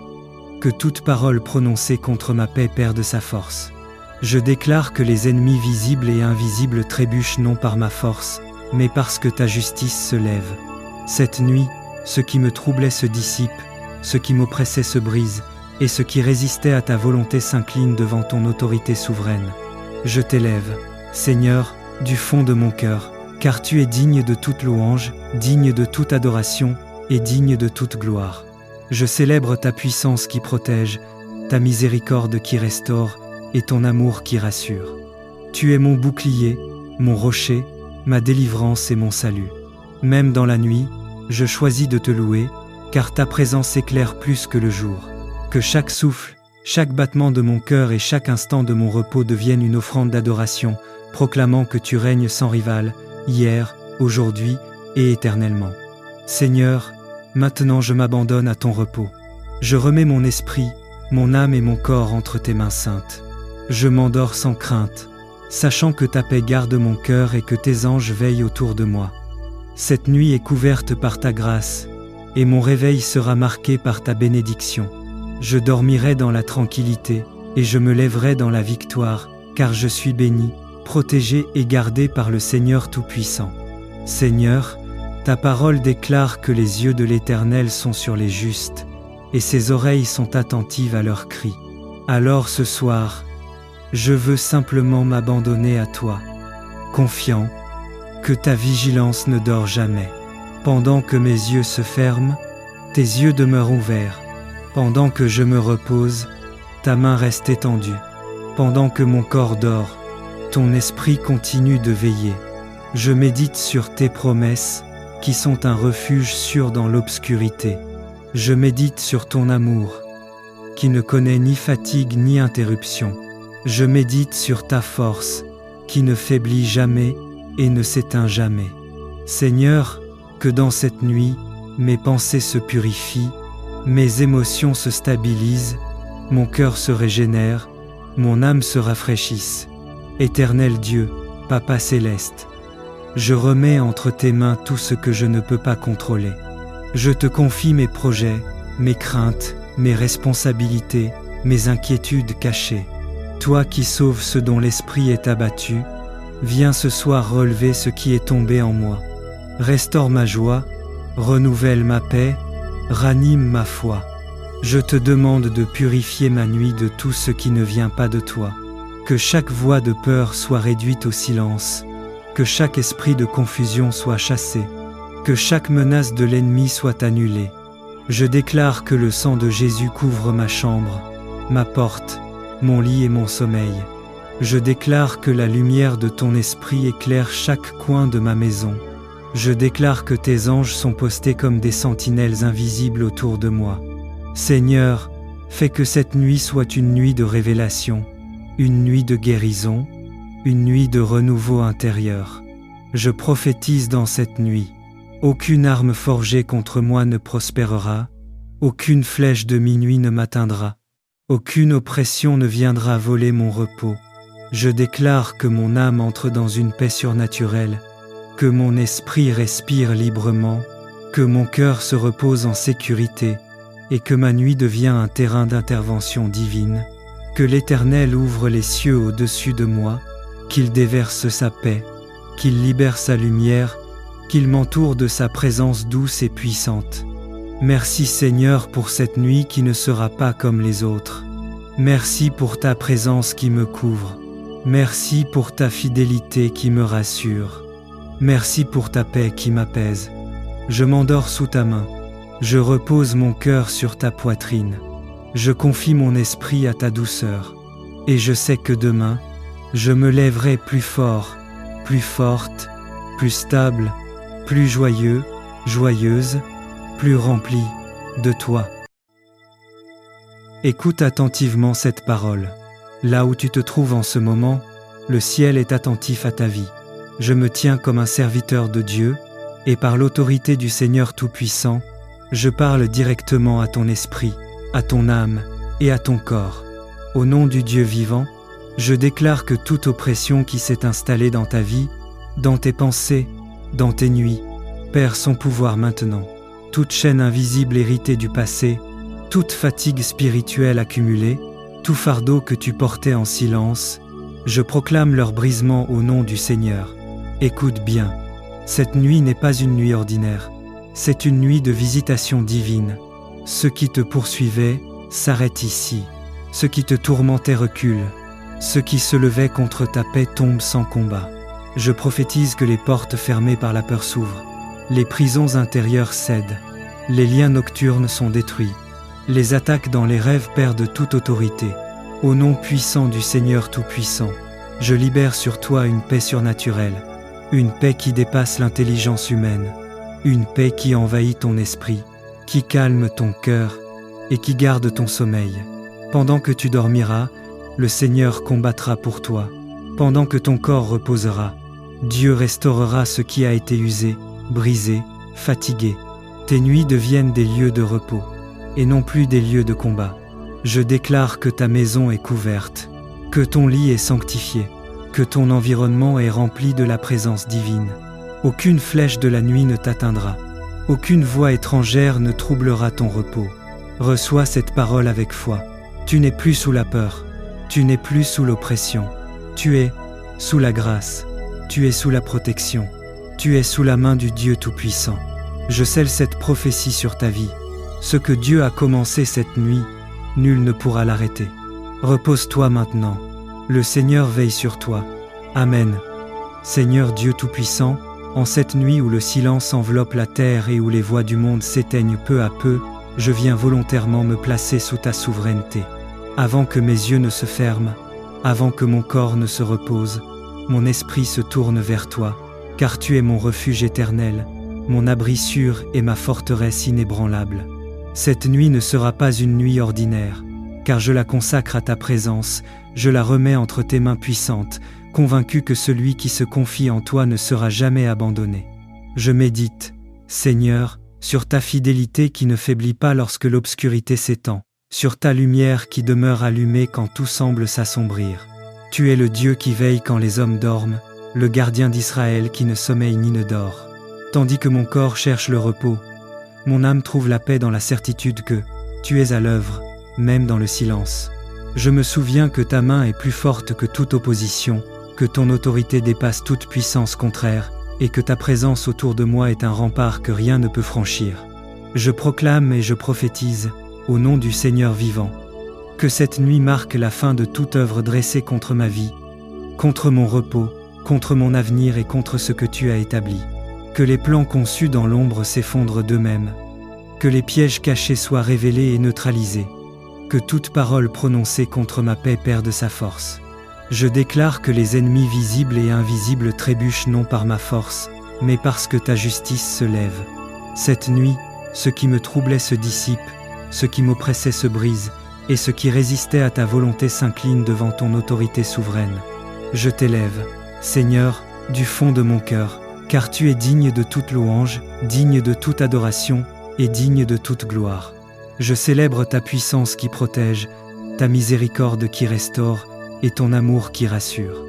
S1: que toute parole prononcée contre ma paix perde sa force. Je déclare que les ennemis visibles et invisibles trébuchent non par ma force, mais parce que ta justice se lève. Cette nuit, ce qui me troublait se dissipe, ce qui m'oppressait se brise, et ce qui résistait à ta volonté s'incline devant ton autorité souveraine. Je t'élève, Seigneur, du fond de mon cœur, car tu es digne de toute louange, digne de toute adoration et digne de toute gloire. Je célèbre ta puissance qui protège, ta miséricorde qui restaure et ton amour qui rassure. Tu es mon bouclier, mon rocher, ma délivrance et mon salut. Même dans la nuit, je choisis de te louer, car ta présence éclaire plus que le jour. Que chaque souffle, chaque battement de mon cœur et chaque instant de mon repos deviennent une offrande d'adoration, proclamant que tu règnes sans rival, hier, aujourd'hui et éternellement. Seigneur, maintenant je m'abandonne à ton repos. Je remets mon esprit, mon âme et mon corps entre tes mains saintes. Je m'endors sans crainte, sachant que ta paix garde mon cœur et que tes anges veillent autour de moi. Cette nuit est couverte par ta grâce, et mon réveil sera marqué par ta bénédiction. Je dormirai dans la tranquillité, et je me lèverai dans la victoire, car je suis béni, protégé et gardé par le Seigneur Tout-Puissant. Seigneur, ta parole déclare que les yeux de l'Éternel sont sur les justes, et ses oreilles sont attentives à leurs cris. Alors ce soir, je veux simplement m'abandonner à toi, confiant que ta vigilance ne dort jamais. Pendant que mes yeux se ferment, tes yeux demeurent ouverts. Pendant que je me repose, ta main reste étendue. Pendant que mon corps dort, ton esprit continue de veiller. Je médite sur tes promesses, qui sont un refuge sûr dans l'obscurité. Je médite sur ton amour, qui ne connaît ni fatigue ni interruption. Je médite sur ta force, qui ne faiblit jamais et ne s'éteint jamais. Seigneur, que dans cette nuit, mes pensées se purifient, mes émotions se stabilisent, mon cœur se régénère, mon âme se rafraîchisse. Éternel Dieu, Papa céleste, je remets entre tes mains tout ce que je ne peux pas contrôler. Je te confie mes projets, mes craintes, mes responsabilités, mes inquiétudes cachées. Toi qui sauves ce dont l'esprit est abattu, viens ce soir relever ce qui est tombé en moi. Restaure ma joie, renouvelle ma paix, ranime ma foi. Je te demande de purifier ma nuit de tout ce qui ne vient pas de toi. Que chaque voix de peur soit réduite au silence, que chaque esprit de confusion soit chassé, que chaque menace de l'ennemi soit annulée. Je déclare que le sang de Jésus couvre ma chambre, ma porte, mon lit et mon sommeil. Je déclare que la lumière de ton esprit éclaire chaque coin de ma maison. Je déclare que tes anges sont postés comme des sentinelles invisibles autour de moi. Seigneur, fais que cette nuit soit une nuit de révélation, une nuit de guérison, une nuit de renouveau intérieur. Je prophétise dans cette nuit. Aucune arme forgée contre moi ne prospérera, aucune flèche de minuit ne m'atteindra, aucune oppression ne viendra voler mon repos. Je déclare que mon âme entre dans une paix surnaturelle, que mon esprit respire librement, que mon cœur se repose en sécurité, et que ma nuit devient un terrain d'intervention divine, que l'Éternel ouvre les cieux au-dessus de moi, qu'il déverse sa paix, qu'il libère sa lumière, qu'il m'entoure de sa présence douce et puissante. Merci Seigneur pour cette nuit qui ne sera pas comme les autres. Merci pour ta présence qui me couvre. Merci pour ta fidélité qui me rassure. Merci pour ta paix qui m'apaise. Je m'endors sous ta main. Je repose mon cœur sur ta poitrine. Je confie mon esprit à ta douceur. Et je sais que demain, je me lèverai plus fort, plus forte, plus stable, plus joyeux, joyeuse, plus rempli de toi. Écoute attentivement cette parole. Là où tu te trouves en ce moment, le ciel est attentif à ta vie. Je me tiens comme un serviteur de Dieu, et par l'autorité du Seigneur Tout-Puissant, je parle directement à ton esprit, à ton âme et à ton corps. Au nom du Dieu vivant, je déclare que toute oppression qui s'est installée dans ta vie, dans tes pensées, dans tes nuits, perd son pouvoir maintenant. Toute chaîne invisible héritée du passé, toute fatigue spirituelle accumulée, tout fardeau que tu portais en silence, je proclame leur brisement au nom du Seigneur. Écoute bien, cette nuit n'est pas une nuit ordinaire, c'est une nuit de visitation divine. Ce qui te poursuivait s'arrête ici, ce qui te tourmentait recule, ce qui se levait contre ta paix tombe sans combat. Je prophétise que les portes fermées par la peur s'ouvrent, les prisons intérieures cèdent, les liens nocturnes sont détruits, les attaques dans les rêves perdent toute autorité. Au nom puissant du Seigneur Tout-Puissant, je libère sur toi une paix surnaturelle, une paix qui dépasse l'intelligence humaine, une paix qui envahit ton esprit, qui calme ton cœur et qui garde ton sommeil. Pendant que tu dormiras, le Seigneur combattra pour toi. Pendant que ton corps reposera, Dieu restaurera ce qui a été usé, brisé, fatigué. Tes nuits deviennent des lieux de repos, et non plus des lieux de combat. Je déclare que ta maison est couverte, que ton lit est sanctifié, que ton environnement est rempli de la présence divine. Aucune flèche de la nuit ne t'atteindra, aucune voix étrangère ne troublera ton repos. Reçois cette parole avec foi. Tu n'es plus sous la peur, tu n'es plus sous l'oppression, tu es sous la grâce, tu es sous la protection, tu es sous la main du Dieu Tout-Puissant. Je scelle cette prophétie sur ta vie. Ce que Dieu a commencé cette nuit, nul ne pourra l'arrêter. Repose-toi maintenant. Le Seigneur veille sur toi. Amen. Seigneur Dieu Tout-Puissant, en cette nuit où le silence enveloppe la terre et où les voix du monde s'éteignent peu à peu, je viens volontairement me placer sous ta souveraineté. Avant que mes yeux ne se ferment, avant que mon corps ne se repose, mon esprit se tourne vers toi, car tu es mon refuge éternel, mon abri sûr et ma forteresse inébranlable. Cette nuit ne sera pas une nuit ordinaire, car je la consacre à ta présence, je la remets entre tes mains puissantes, convaincu que celui qui se confie en toi ne sera jamais abandonné. Je médite, Seigneur, sur ta fidélité qui ne faiblit pas lorsque l'obscurité s'étend, sur ta lumière qui demeure allumée quand tout semble s'assombrir. Tu es le Dieu qui veille quand les hommes dorment, le gardien d'Israël qui ne sommeille ni ne dort. Tandis que mon corps cherche le repos, Mon âme trouve la paix dans la certitude que tu es à l'œuvre, même dans le silence. Je me souviens que ta main est plus forte que toute opposition, que ton autorité dépasse toute puissance contraire, et que ta présence autour de moi est un rempart que rien ne peut franchir. Je proclame et je prophétise, au nom du Seigneur vivant, que cette nuit marque la fin de toute œuvre dressée contre ma vie, contre mon repos, contre mon avenir et contre ce que tu as établi. Que les plans conçus dans l'ombre s'effondrent d'eux-mêmes, que les pièges cachés soient révélés et neutralisés, que toute parole prononcée contre ma paix perde sa force. Je déclare que les ennemis visibles et invisibles trébuchent non par ma force, mais parce que ta justice se lève. Cette nuit, ce qui me troublait se dissipe, ce qui m'oppressait se brise, et ce qui résistait à ta volonté s'incline devant ton autorité souveraine. Je t'élève, Seigneur, du fond de mon cœur, car tu es digne de toute louange, digne de toute adoration et digne de toute gloire. Je célèbre ta puissance qui protège, ta miséricorde qui restaure et ton amour qui rassure.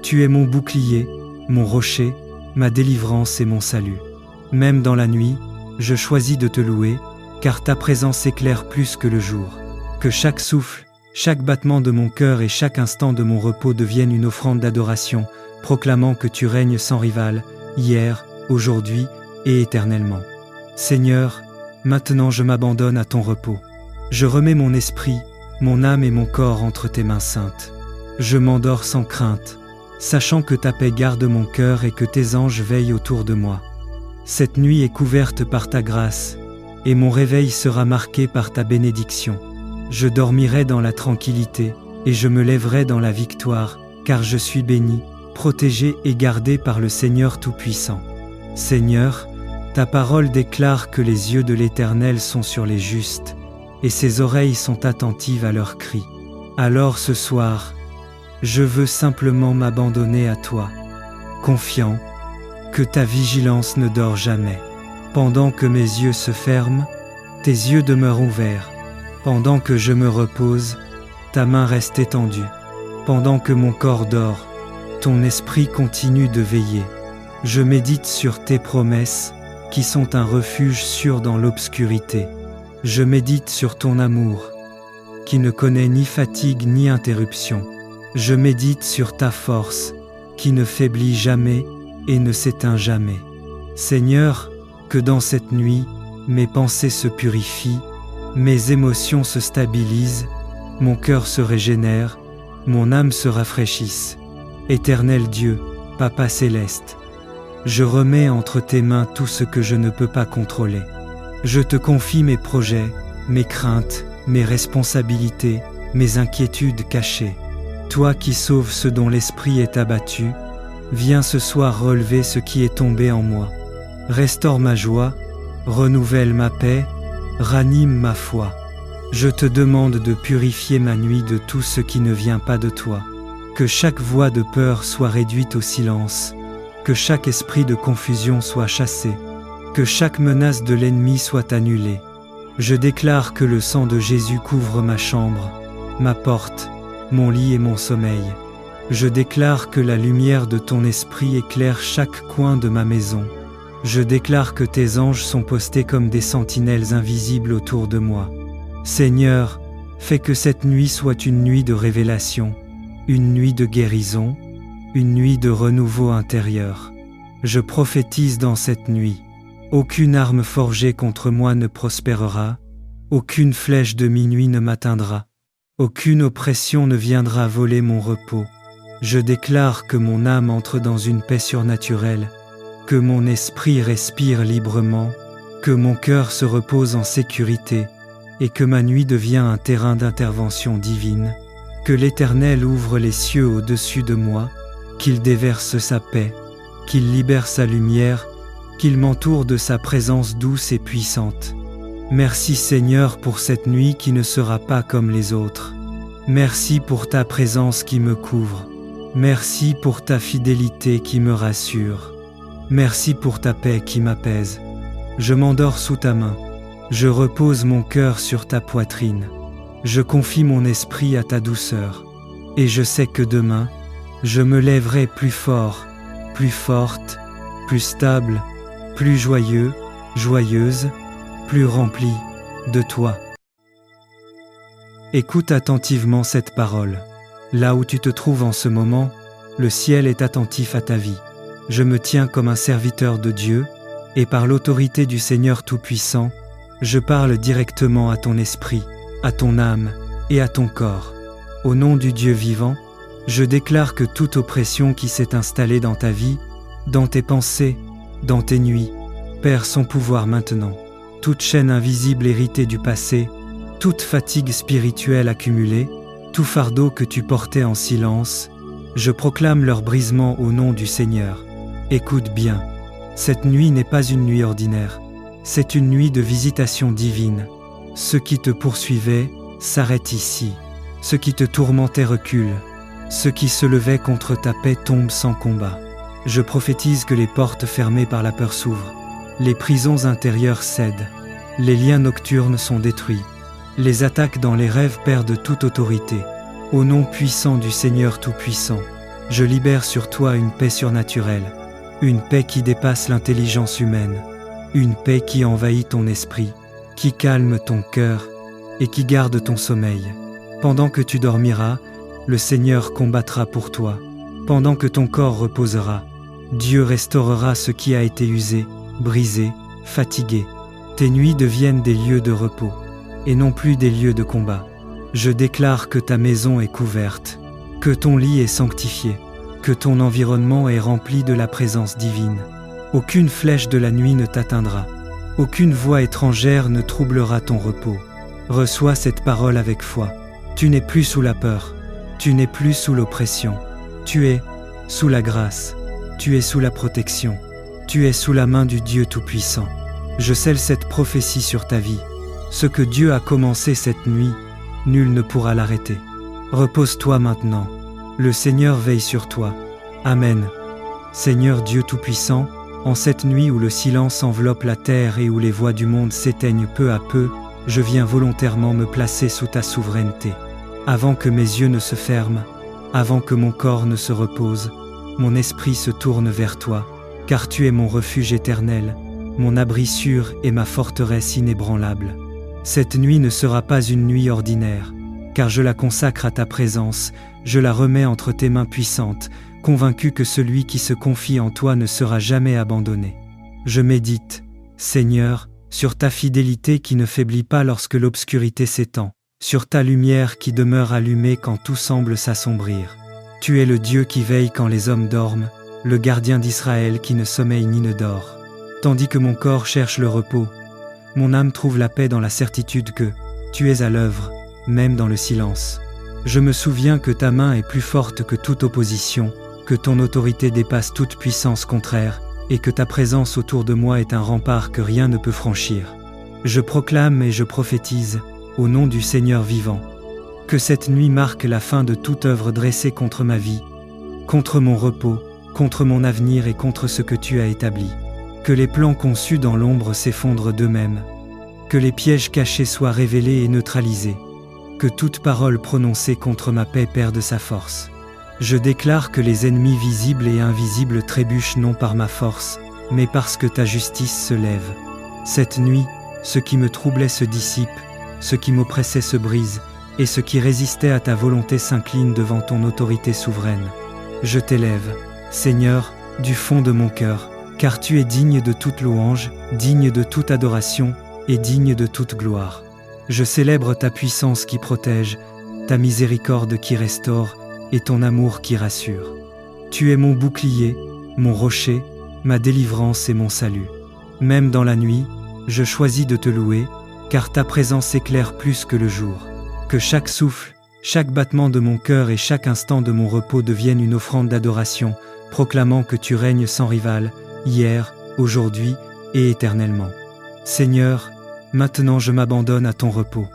S1: Tu es mon bouclier, mon rocher, ma délivrance et mon salut. Même dans la nuit, je choisis de te louer, car ta présence éclaire plus que le jour. Que chaque souffle, chaque battement de mon cœur et chaque instant de mon repos deviennent une offrande d'adoration, proclamant que tu règnes sans rival, hier, aujourd'hui et éternellement. Seigneur, maintenant je m'abandonne à ton repos. Je remets mon esprit, mon âme et mon corps entre tes mains saintes. Je m'endors sans crainte, sachant que ta paix garde mon cœur et que tes anges veillent autour de moi. Cette nuit est couverte par ta grâce, et mon réveil sera marqué par ta bénédiction. Je dormirai dans la tranquillité, et je me lèverai dans la victoire, car je suis béni, protégé et gardé par le Seigneur Tout-Puissant. Seigneur, ta parole déclare que les yeux de l'Éternel sont sur les justes, et ses oreilles sont attentives à leurs cris. Alors ce soir, je veux simplement m'abandonner à toi, confiant que ta vigilance ne dort jamais. Pendant que mes yeux se ferment, tes yeux demeurent ouverts. Pendant que je me repose, ta main reste étendue. Pendant que mon corps dort, ton esprit continue de veiller. Je médite sur tes promesses, qui sont un refuge sûr dans l'obscurité. Je médite sur ton amour, qui ne connaît ni fatigue ni interruption. Je médite sur ta force, qui ne faiblit jamais et ne s'éteint jamais. Seigneur, que dans cette nuit, mes pensées se purifient, mes émotions se stabilisent, mon cœur se régénère, mon âme se rafraîchisse. Éternel Dieu, Papa céleste, je remets entre tes mains tout ce que je ne peux pas contrôler. Je te confie mes projets, mes craintes, mes responsabilités, mes inquiétudes cachées. Toi qui sauves ce dont l'esprit est abattu, viens ce soir relever ce qui est tombé en moi. Restaure ma joie, renouvelle ma paix, ranime ma foi. Je te demande de purifier ma nuit de tout ce qui ne vient pas de toi. Que chaque voix de peur soit réduite au silence, que chaque esprit de confusion soit chassé, que chaque menace de l'ennemi soit annulée. Je déclare que le sang de Jésus couvre ma chambre, ma porte, mon lit et mon sommeil. Je déclare que la lumière de ton esprit éclaire chaque coin de ma maison. Je déclare que tes anges sont postés comme des sentinelles invisibles autour de moi. Seigneur, fais que cette nuit soit une nuit de révélation, une nuit de guérison, une nuit de renouveau intérieur. Je prophétise dans cette nuit. Aucune arme forgée contre moi ne prospérera, aucune flèche de minuit ne m'atteindra, aucune oppression ne viendra voler mon repos. Je déclare que mon âme entre dans une paix surnaturelle, que mon esprit respire librement, que mon cœur se repose en sécurité, et que ma nuit devient un terrain d'intervention divine, que l'Éternel ouvre les cieux au-dessus de moi, qu'il déverse sa paix, qu'il libère sa lumière, qu'il m'entoure de sa présence douce et puissante. Merci Seigneur pour cette nuit qui ne sera pas comme les autres. Merci pour ta présence qui me couvre. Merci pour ta fidélité qui me rassure. Merci pour ta paix qui m'apaise. Je m'endors sous ta main. Je repose mon cœur sur ta poitrine. Je confie mon esprit à ta douceur. Et je sais que demain, je me lèverai plus fort, plus forte, plus stable, plus joyeux, joyeuse, plus rempli de toi. Écoute attentivement cette parole. Là où tu te trouves en ce moment, le ciel est attentif à ta vie. Je me tiens comme un serviteur de Dieu, et par l'autorité du Seigneur Tout-Puissant, je parle directement à ton esprit, à ton âme et à ton corps. Au nom du Dieu vivant, je déclare que toute oppression qui s'est installée dans ta vie, dans tes pensées, dans tes nuits, perd son pouvoir maintenant. Toute chaîne invisible héritée du passé, toute fatigue spirituelle accumulée, tout fardeau que tu portais en silence, je proclame leur brisement au nom du Seigneur. Écoute bien, cette nuit n'est pas une nuit ordinaire, c'est une nuit de visitation divine. Ce qui te poursuivait s'arrête ici, ce qui te tourmentait recule, ce qui se levait contre ta paix tombe sans combat. Je prophétise que les portes fermées par la peur s'ouvrent, les prisons intérieures cèdent, les liens nocturnes sont détruits, les attaques dans les rêves perdent toute autorité. Au nom puissant du Seigneur Tout-Puissant, je libère sur toi une paix surnaturelle, une paix qui dépasse l'intelligence humaine, une paix qui envahit ton esprit, qui calme ton cœur et qui garde ton sommeil. Pendant que tu dormiras, le Seigneur combattra pour toi. Pendant que ton corps reposera, Dieu restaurera ce qui a été usé, brisé, fatigué. Tes nuits deviennent des lieux de repos, et non plus des lieux de combat. Je déclare que ta maison est couverte, que ton lit est sanctifié, que ton environnement est rempli de la présence divine. Aucune flèche de la nuit ne t'atteindra, aucune voix étrangère ne troublera ton repos. Reçois cette parole avec foi. Tu n'es plus sous la peur, tu n'es plus sous l'oppression, tu es sous la grâce, tu es sous la protection, tu es sous la main du Dieu Tout-Puissant. Je scelle cette prophétie sur ta vie. Ce que Dieu a commencé cette nuit, nul ne pourra l'arrêter. Repose-toi maintenant. Le Seigneur veille sur toi. Amen. Seigneur Dieu Tout-Puissant, en cette nuit où le silence enveloppe la terre et où les voix du monde s'éteignent peu à peu, je viens volontairement me placer sous ta souveraineté. Avant que mes yeux ne se ferment, avant que mon corps ne se repose, mon esprit se tourne vers toi, car tu es mon refuge éternel, mon abri sûr et ma forteresse inébranlable. Cette nuit ne sera pas une nuit ordinaire, car je la consacre à ta présence, je la remets entre tes mains puissantes, convaincu que celui qui se confie en toi ne sera jamais abandonné. Je médite, Seigneur, sur ta fidélité qui ne faiblit pas lorsque l'obscurité s'étend, sur ta lumière qui demeure allumée quand tout semble s'assombrir. Tu es le Dieu qui veille quand les hommes dorment, le gardien d'Israël qui ne sommeille ni ne dort. Tandis que mon corps cherche le repos, mon âme trouve la paix dans la certitude que tu es à l'œuvre, même dans le silence. Je me souviens que ta main est plus forte que toute opposition, que ton autorité dépasse toute puissance contraire, et que ta présence autour de moi est un rempart que rien ne peut franchir. Je proclame et je prophétise, au nom du Seigneur vivant, que cette nuit marque la fin de toute œuvre dressée contre ma vie, contre mon repos, contre mon avenir et contre ce que tu as établi. Que les plans conçus dans l'ombre s'effondrent d'eux-mêmes, que les pièges cachés soient révélés et neutralisés, que toute parole prononcée contre ma paix perde sa force. Je déclare que les ennemis visibles et invisibles trébuchent non par ma force, mais parce que ta justice se lève. Cette nuit, ce qui me troublait se dissipe, ce qui m'oppressait se brise, et ce qui résistait à ta volonté s'incline devant ton autorité souveraine. Je t'élève, Seigneur, du fond de mon cœur, car tu es digne de toute louange, digne de toute adoration et digne de toute gloire. Je célèbre ta puissance qui protège, ta miséricorde qui restaure et ton amour qui rassure. Tu es mon bouclier, mon rocher, ma délivrance et mon salut. Même dans la nuit, je choisis de te louer, car ta présence éclaire plus que le jour. Que chaque souffle, chaque battement de mon cœur et chaque instant de mon repos deviennent une offrande d'adoration, proclamant que tu règnes sans rival, hier, aujourd'hui et éternellement. Seigneur, maintenant je m'abandonne à ton repos.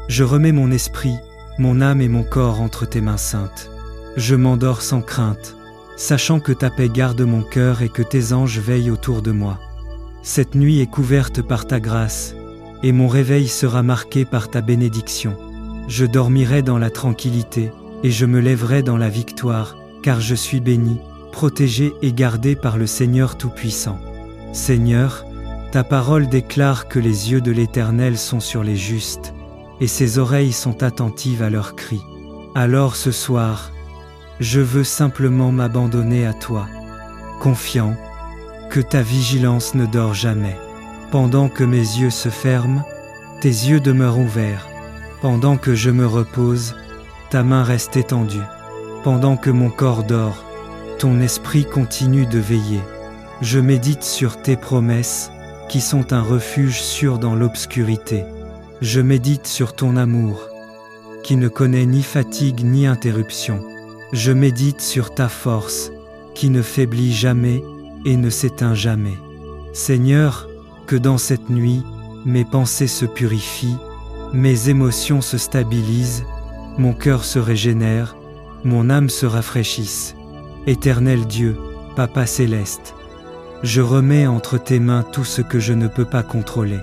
S1: Je remets mon esprit, mon âme et mon corps entre tes mains saintes. Je m'endors sans crainte, sachant que ta paix garde mon cœur et que tes anges veillent autour de moi. Cette nuit est couverte par ta grâce, et mon réveil sera marqué par ta bénédiction. Je dormirai dans la tranquillité, et je me lèverai dans la victoire, car je suis béni, protégé et gardé par le Seigneur Tout-Puissant. Seigneur, Ta parole déclare que les yeux de l'Éternel sont sur les justes, et ses oreilles sont attentives à leurs cris. Alors ce soir, je veux simplement m'abandonner à toi, confiant que ta vigilance ne dort jamais. Pendant que mes yeux se ferment, tes yeux demeurent ouverts. Pendant que je me repose, ta main reste étendue. Pendant que mon corps dort, ton esprit continue de veiller. Je médite sur tes promesses, qui sont un refuge sûr dans l'obscurité. Je médite sur ton amour, qui ne connaît ni fatigue ni interruption. Je médite sur ta force, qui ne faiblit jamais et ne s'éteint jamais. Seigneur, que dans cette nuit, mes pensées se purifient, mes émotions se stabilisent, mon cœur se régénère, mon âme se rafraîchisse. Éternel Dieu, Papa céleste, je remets entre tes mains tout ce que je ne peux pas contrôler.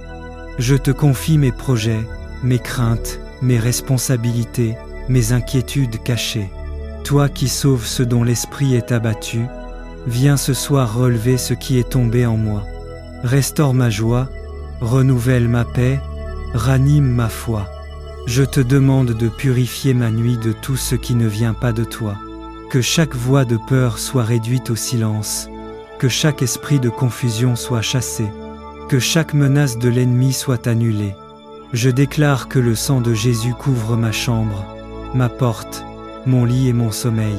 S1: Je te confie mes projets, mes craintes, mes responsabilités, mes inquiétudes cachées. Toi qui sauves ce dont l'esprit est abattu, viens ce soir relever ce qui est tombé en moi. Restaure ma joie, renouvelle ma paix, ranime ma foi. Je te demande de purifier ma nuit de tout ce qui ne vient pas de toi. Que chaque voix de peur soit réduite au silence, que chaque esprit de confusion soit chassé, que chaque menace de l'ennemi soit annulée. Je déclare que le sang de Jésus couvre ma chambre, ma porte, mon lit et mon sommeil.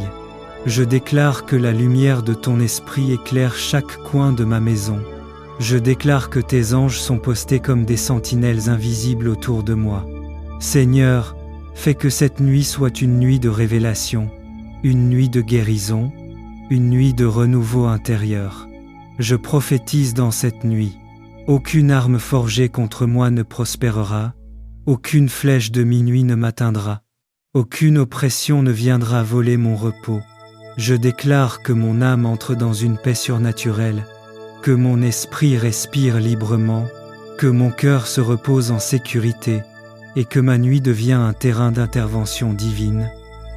S1: Je déclare que la lumière de ton esprit éclaire chaque coin de ma maison. Je déclare que tes anges sont postés comme des sentinelles invisibles autour de moi. Seigneur, fais que cette nuit soit une nuit de révélation, une nuit de guérison, une nuit de renouveau intérieur. Je prophétise dans cette nuit. Aucune arme forgée contre moi ne prospérera, aucune flèche de minuit ne m'atteindra, aucune oppression ne viendra voler mon repos. Je déclare que mon âme entre dans une paix surnaturelle, que mon esprit respire librement, que mon cœur se repose en sécurité, et que ma nuit devient un terrain d'intervention divine,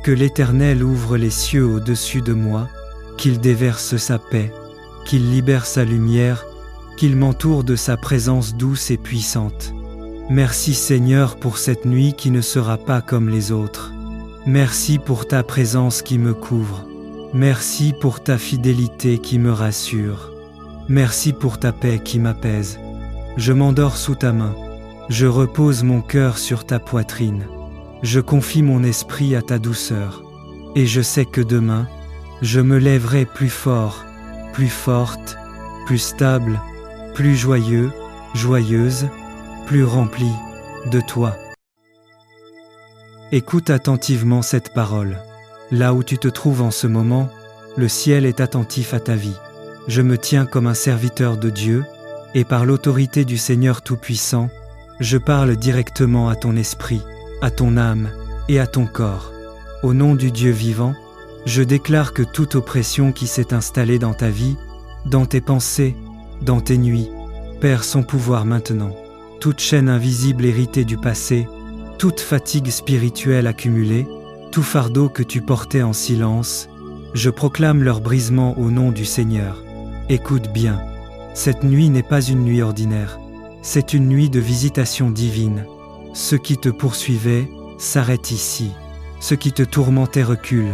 S1: que l'Éternel ouvre les cieux au-dessus de moi, qu'il déverse sa paix, qu'il libère sa lumière, qu'il m'entoure de sa présence douce et puissante. Merci Seigneur pour cette nuit qui ne sera pas comme les autres. Merci pour ta présence qui me couvre. Merci pour ta fidélité qui me rassure. Merci pour ta paix qui m'apaise. Je m'endors sous ta main. Je repose mon cœur sur ta poitrine. Je confie mon esprit à ta douceur. Et je sais que demain, je me lèverai plus fort, plus forte, plus stable, plus joyeux, joyeuse, plus rempli de toi. Écoute attentivement cette parole. Là où tu te trouves en ce moment, le ciel est attentif à ta vie. Je me tiens comme un serviteur de Dieu, et par l'autorité du Seigneur Tout-Puissant, je parle directement à ton esprit, à ton âme et à ton corps. Au nom du Dieu vivant, je déclare que toute oppression qui s'est installée dans ta vie, dans tes pensées, dans tes nuits, perd son pouvoir maintenant. Toute chaîne invisible héritée du passé, toute fatigue spirituelle accumulée, tout fardeau que tu portais en silence, je proclame leur brisement au nom du Seigneur. Écoute bien, cette nuit n'est pas une nuit ordinaire, c'est une nuit de visitation divine. Ce qui te poursuivait s'arrête ici, ce qui te tourmentait recule,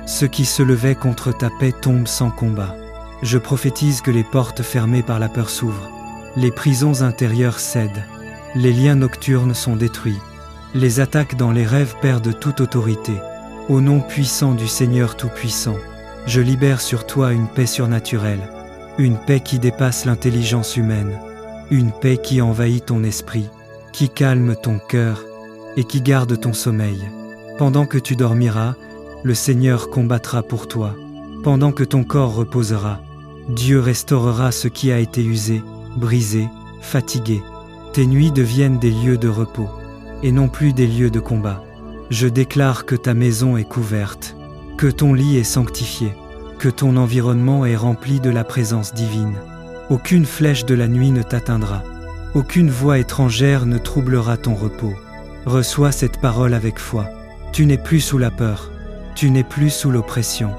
S1: ce qui se levait contre ta paix tombe sans combat. Je prophétise que les portes fermées par la peur s'ouvrent, les prisons intérieures cèdent, les liens nocturnes sont détruits, les attaques dans les rêves perdent toute autorité. Au nom puissant du Seigneur Tout-Puissant, je libère sur toi une paix surnaturelle, une paix qui dépasse l'intelligence humaine, une paix qui envahit ton esprit, qui calme ton cœur et qui garde ton sommeil. Pendant que tu dormiras, le Seigneur combattra pour toi. Pendant que ton corps reposera, Dieu restaurera ce qui a été usé, brisé, fatigué. Tes nuits deviennent des lieux de repos, et non plus des lieux de combat. Je déclare que ta maison est couverte, que ton lit est sanctifié, que ton environnement est rempli de la présence divine. Aucune flèche de la nuit ne t'atteindra, aucune voix étrangère ne troublera ton repos. Reçois cette parole avec foi. Tu n'es plus sous la peur, tu n'es plus sous l'oppression,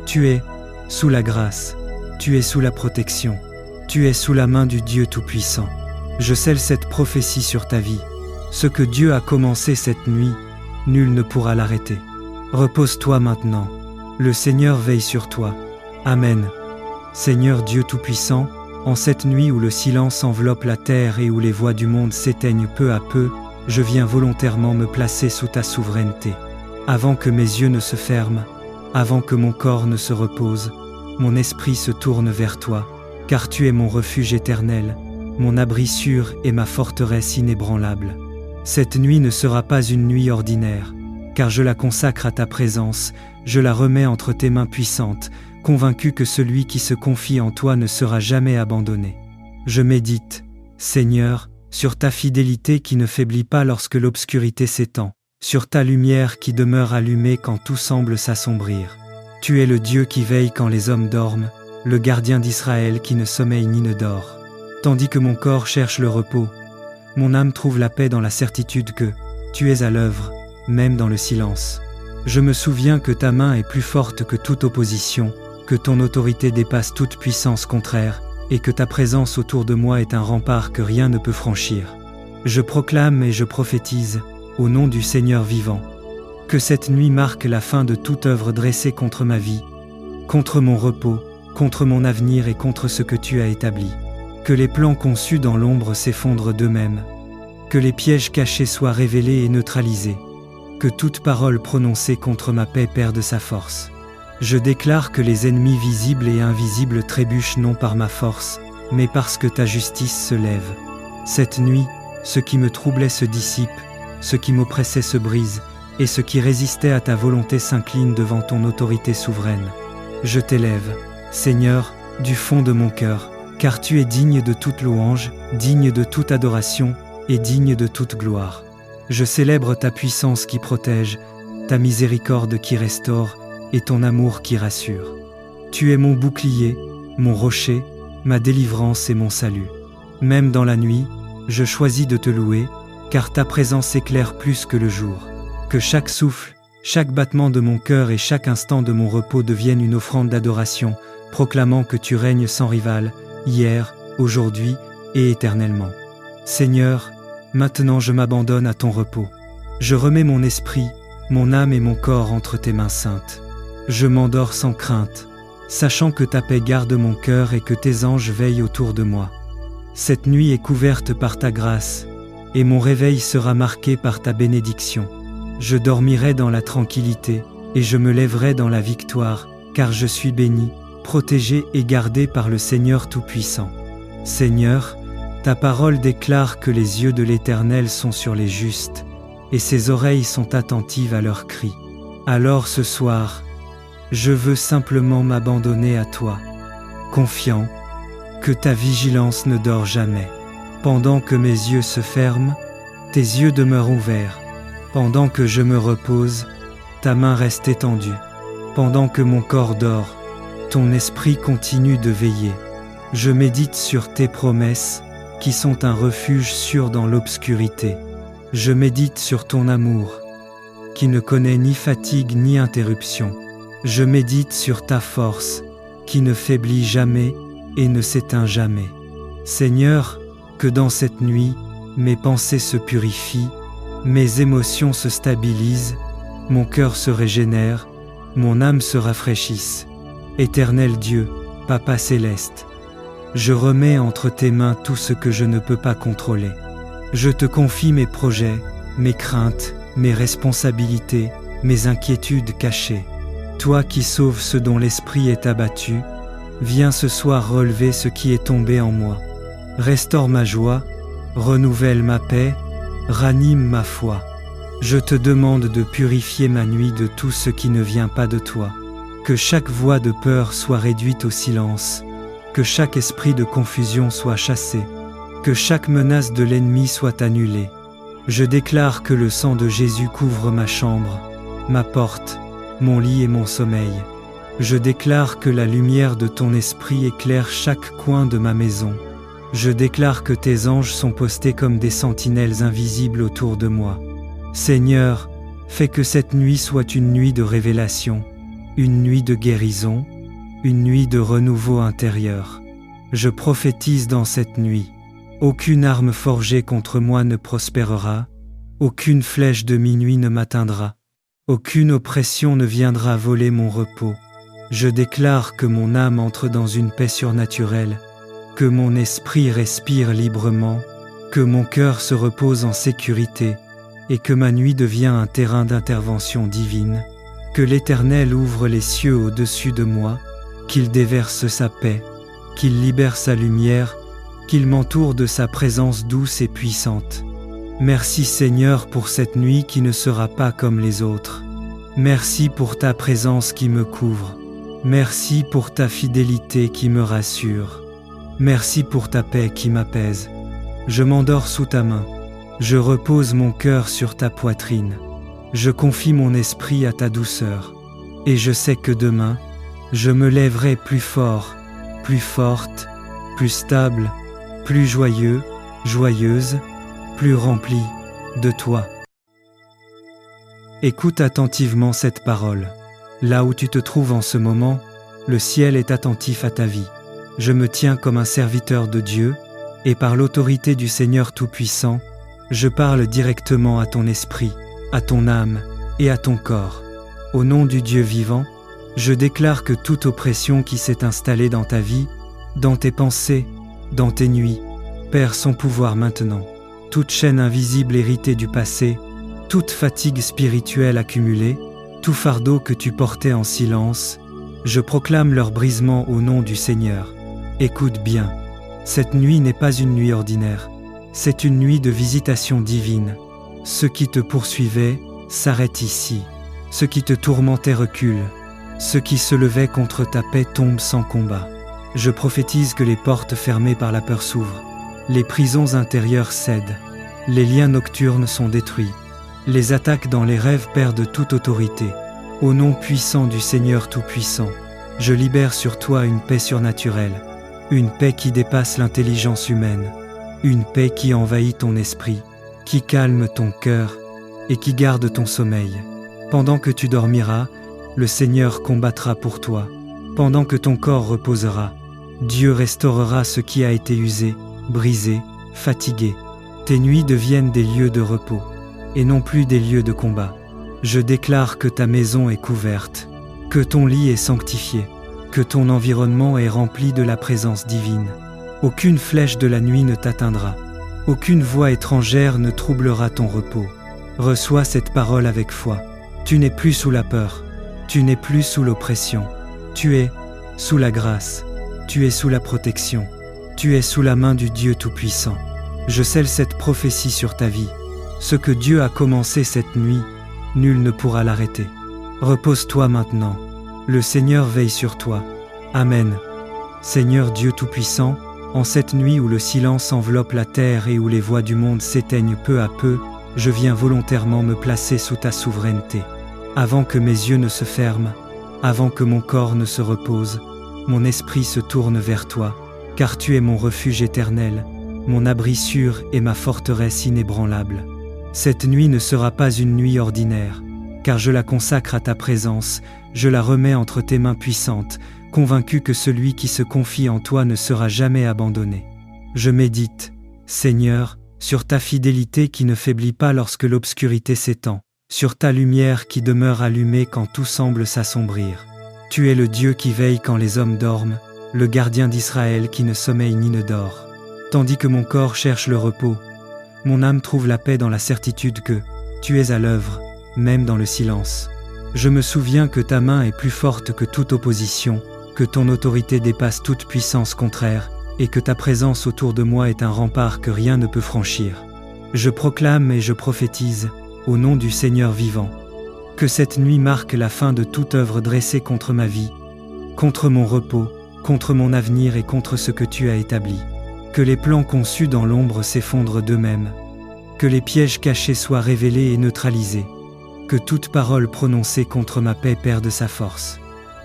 S1: tu es sous la grâce, tu es sous la protection. Tu es sous la main du Dieu Tout-Puissant. Je scelle cette prophétie sur ta vie. Ce que Dieu a commencé cette nuit, nul ne pourra l'arrêter. Repose-toi maintenant. Le Seigneur veille sur toi. Amen. Seigneur Dieu Tout-Puissant, en cette nuit où le silence enveloppe la terre et où les voix du monde s'éteignent peu à peu, je viens volontairement me placer sous ta souveraineté. Avant que mes yeux ne se ferment, avant que mon corps ne se repose, mon esprit se tourne vers toi, car tu es mon refuge éternel, mon abri sûr et ma forteresse inébranlable. Cette nuit ne sera pas une nuit ordinaire, car je la consacre à ta présence, je la remets entre tes mains puissantes, convaincu que celui qui se confie en toi ne sera jamais abandonné. Je médite, Seigneur, sur ta fidélité qui ne faiblit pas lorsque l'obscurité s'étend, sur ta lumière qui demeure allumée quand tout semble s'assombrir. Tu es le Dieu qui veille quand les hommes dorment, le gardien d'Israël qui ne sommeille ni ne dort. Tandis que mon corps cherche le repos, mon âme trouve la paix dans la certitude que tu es à l'œuvre, même dans le silence. Je me souviens que ta main est plus forte que toute opposition, que ton autorité dépasse toute puissance contraire, et que ta présence autour de moi est un rempart que rien ne peut franchir. Je proclame et je prophétise, au nom du Seigneur vivant, que cette nuit marque la fin de toute œuvre dressée contre ma vie, contre mon repos, contre mon avenir et contre ce que tu as établi. Que les plans conçus dans l'ombre s'effondrent d'eux-mêmes, que les pièges cachés soient révélés et neutralisés, que toute parole prononcée contre ma paix perde sa force. Je déclare que les ennemis visibles et invisibles trébuchent non par ma force, mais parce que ta justice se lève. Cette nuit, ce qui me troublait se dissipe, ce qui m'oppressait se brise, et ce qui résistait à ta volonté s'incline devant ton autorité souveraine. Je t'élève, Seigneur, du fond de mon cœur, car tu es digne de toute louange, digne de toute adoration, et digne de toute gloire. Je célèbre ta puissance qui protège, ta miséricorde qui restaure, et ton amour qui rassure. Tu es mon bouclier, mon rocher, ma délivrance et mon salut. Même dans la nuit, je choisis de te louer, car ta présence éclaire plus que le jour. Que chaque souffle, chaque battement de mon cœur et chaque instant de mon repos deviennent une offrande d'adoration, proclamant que tu règnes sans rival, hier, aujourd'hui et éternellement. Seigneur, maintenant je m'abandonne à ton repos. Je remets mon esprit, mon âme et mon corps entre tes mains saintes. Je m'endors sans crainte, sachant que ta paix garde mon cœur et que tes anges veillent autour de moi. Cette nuit est couverte par ta grâce, et mon réveil sera marqué par ta bénédiction. Je dormirai dans la tranquillité, et je me lèverai dans la victoire, car je suis béni, protégé et gardé par le Seigneur Tout-Puissant. Seigneur, ta parole déclare que les yeux de l'Éternel sont sur les justes, et ses oreilles sont attentives à leurs cris. Alors ce soir, je veux simplement m'abandonner à toi, confiant que ta vigilance ne dort jamais. Pendant que mes yeux se ferment, tes yeux demeurent ouverts. Pendant que je me repose, ta main reste étendue. Pendant que mon corps dort, ton esprit continue de veiller. Je médite sur tes promesses, qui sont un refuge sûr dans l'obscurité. Je médite sur ton amour, qui ne connaît ni fatigue ni interruption. Je médite sur ta force, qui ne faiblit jamais et ne s'éteint jamais. Seigneur, que dans cette nuit, mes pensées se purifient, mes émotions se stabilisent, mon cœur se régénère, mon âme se rafraîchisse. Éternel Dieu, Papa céleste, je remets entre tes mains tout ce que je ne peux pas contrôler. Je te confie mes projets, mes craintes, mes responsabilités, mes inquiétudes cachées. Toi qui sauves ce dont l'esprit est abattu, viens ce soir relever ce qui est tombé en moi. Restaure ma joie, renouvelle ma paix, ranime ma foi. Je te demande de purifier ma nuit de tout ce qui ne vient pas de toi. Que chaque voix de peur soit réduite au silence, que chaque esprit de confusion soit chassé, que chaque menace de l'ennemi soit annulée. Je déclare que le sang de Jésus couvre ma chambre, ma porte, mon lit et mon sommeil. Je déclare que la lumière de ton esprit éclaire chaque coin de ma maison. Je déclare que tes anges sont postés comme des sentinelles invisibles autour de moi. Seigneur, fais que cette nuit soit une nuit de révélation, une nuit de guérison, une nuit de renouveau intérieur. Je prophétise dans cette nuit. Aucune arme forgée contre moi ne prospérera, aucune flèche de minuit ne m'atteindra, aucune oppression ne viendra voler mon repos. Je déclare que mon âme entre dans une paix surnaturelle, que mon esprit respire librement, que mon cœur se repose en sécurité, et que ma nuit devient un terrain d'intervention divine, que l'Éternel ouvre les cieux au-dessus de moi, qu'il déverse sa paix, qu'il libère sa lumière, qu'il m'entoure de sa présence douce et puissante. Merci Seigneur pour cette nuit qui ne sera pas comme les autres. Merci pour ta présence qui me couvre. Merci pour ta fidélité qui me rassure. Merci pour ta paix qui m'apaise. Je m'endors sous ta main. Je repose mon cœur sur ta poitrine. Je confie mon esprit à ta douceur. Et je sais que demain, je me lèverai plus fort, plus forte, plus stable, plus joyeux, joyeuse, plus rempli de toi. Écoute attentivement cette parole. Là où tu te trouves en ce moment, le ciel est attentif à ta vie. Je me tiens comme un serviteur de Dieu, et par l'autorité du Seigneur Tout-Puissant, je parle directement à ton esprit, à ton âme et à ton corps. Au nom du Dieu vivant, je déclare que toute oppression qui s'est installée dans ta vie, dans tes pensées, dans tes nuits, perd son pouvoir maintenant. Toute chaîne invisible héritée du passé, toute fatigue spirituelle accumulée, tout fardeau que tu portais en silence, je proclame leur brisement au nom du Seigneur. Écoute bien, cette nuit n'est pas une nuit ordinaire, c'est une nuit de visitation divine. Ceux qui te poursuivaient s'arrêtent ici, ceux qui te tourmentaient reculent, ceux qui se levaient contre ta paix tombent sans combat. Je prophétise que les portes fermées par la peur s'ouvrent, les prisons intérieures cèdent, les liens nocturnes sont détruits, les attaques dans les rêves perdent toute autorité. Au nom puissant du Seigneur Tout-Puissant, je libère sur toi une paix surnaturelle, une paix qui dépasse l'intelligence humaine, une paix qui envahit ton esprit, qui calme ton cœur et qui garde ton sommeil. Pendant que tu dormiras, le Seigneur combattra pour toi. Pendant que ton corps reposera, Dieu restaurera ce qui a été usé, brisé, fatigué. Tes nuits deviennent des lieux de repos, et non plus des lieux de combat. Je déclare que ta maison est couverte, que ton lit est sanctifié, que ton environnement est rempli de la présence divine. Aucune flèche de la nuit ne t'atteindra, aucune voix étrangère ne troublera ton repos. Reçois cette parole avec foi. Tu n'es plus sous la peur, tu n'es plus sous l'oppression, tu es sous la grâce, tu es sous la protection, tu es sous la main du Dieu Tout-Puissant. Je scelle cette prophétie sur ta vie. Ce que Dieu a commencé cette nuit, nul ne pourra l'arrêter. Repose-toi maintenant. Le Seigneur veille sur toi. Amen. Seigneur Dieu Tout-Puissant, en cette nuit où le silence enveloppe la terre et où les voix du monde s'éteignent peu à peu, je viens volontairement me placer sous ta souveraineté. Avant que mes yeux ne se ferment, avant que mon corps ne se repose, mon esprit se tourne vers toi, car tu es mon refuge éternel, mon abri sûr et ma forteresse inébranlable. Cette nuit ne sera pas une nuit ordinaire, car je la consacre à ta présence, je la remets entre tes mains puissantes, convaincu que celui qui se confie en toi ne sera jamais abandonné. Je médite, Seigneur, sur ta fidélité qui ne faiblit pas lorsque l'obscurité s'étend, sur ta lumière qui demeure allumée quand tout semble s'assombrir. Tu es le Dieu qui veille quand les hommes dorment, le gardien d'Israël qui ne sommeille ni ne dort. Tandis que mon corps cherche le repos, mon âme trouve la paix dans la certitude que tu es à l'œuvre, même dans le silence. Je me souviens que ta main est plus forte que toute opposition, que ton autorité dépasse toute puissance contraire, et que ta présence autour de moi est un rempart que rien ne peut franchir. Je proclame et je prophétise, au nom du Seigneur vivant, que cette nuit marque la fin de toute œuvre dressée contre ma vie, contre mon repos, contre mon avenir et contre ce que tu as établi. Que les plans conçus dans l'ombre s'effondrent d'eux-mêmes, que les pièges cachés soient révélés et neutralisés, que toute parole prononcée contre ma paix perde sa force.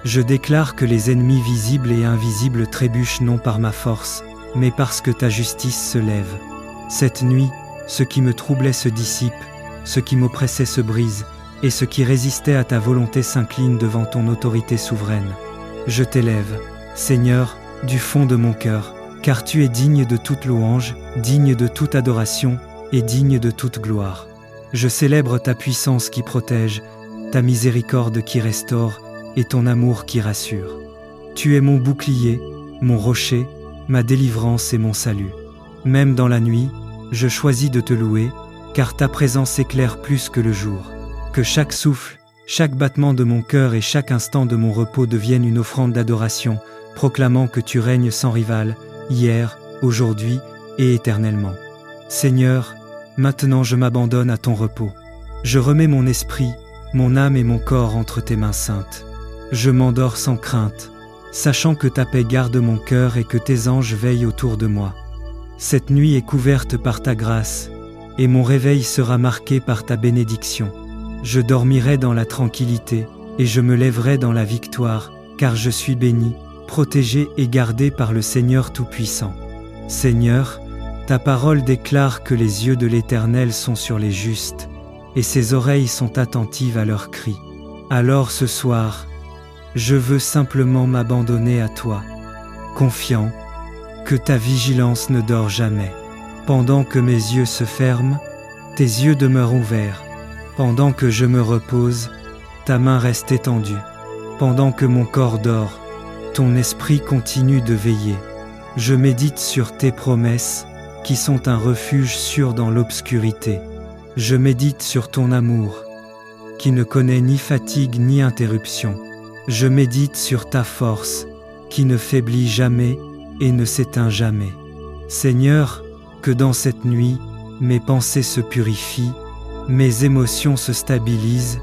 S1: Je déclare que les ennemis visibles et invisibles trébuchent non par ma force, mais parce que ta justice se lève. Cette nuit, ce qui me troublait se dissipe, ce qui m'oppressait se brise, et ce qui résistait à ta volonté s'incline devant ton autorité souveraine. Je t'élève, Seigneur, du fond de mon cœur, car tu es digne de toute louange, digne de toute adoration et digne de toute gloire. Je célèbre ta puissance qui protège, ta miséricorde qui restaure et ton amour qui rassure. Tu es mon bouclier, mon rocher, ma délivrance et mon salut. Même dans la nuit, je choisis de te louer, car ta présence éclaire plus que le jour. Que chaque souffle, chaque battement de mon cœur et chaque instant de mon repos deviennent une offrande d'adoration, proclamant que tu règnes sans rival, hier, aujourd'hui et éternellement. Seigneur, maintenant je m'abandonne à ton repos. Je remets mon esprit, mon âme et mon corps entre tes mains saintes. Je m'endors sans crainte, sachant que ta paix garde mon cœur et que tes anges veillent autour de moi. Cette nuit est couverte par ta grâce, et mon réveil sera marqué par ta bénédiction. Je dormirai dans la tranquillité, et je me lèverai dans la victoire, car je suis béni, protégé et gardé par le Seigneur Tout-Puissant. Seigneur, ta parole déclare que les yeux de l'Éternel sont sur les justes, et ses oreilles sont attentives à leurs cris. Alors ce soir, je veux simplement m'abandonner à toi, confiant que ta vigilance ne dort jamais. Pendant que mes yeux se ferment, tes yeux demeurent ouverts. Pendant que je me repose, ta main reste étendue. Pendant que mon corps dort, ton esprit continue de veiller. Je médite sur tes promesses, qui sont un refuge sûr dans l'obscurité. Je médite sur ton amour, qui ne connaît ni fatigue ni interruption. Je médite sur ta force, qui ne faiblit jamais et ne s'éteint jamais. Seigneur, que dans cette nuit, mes pensées se purifient, mes émotions se stabilisent,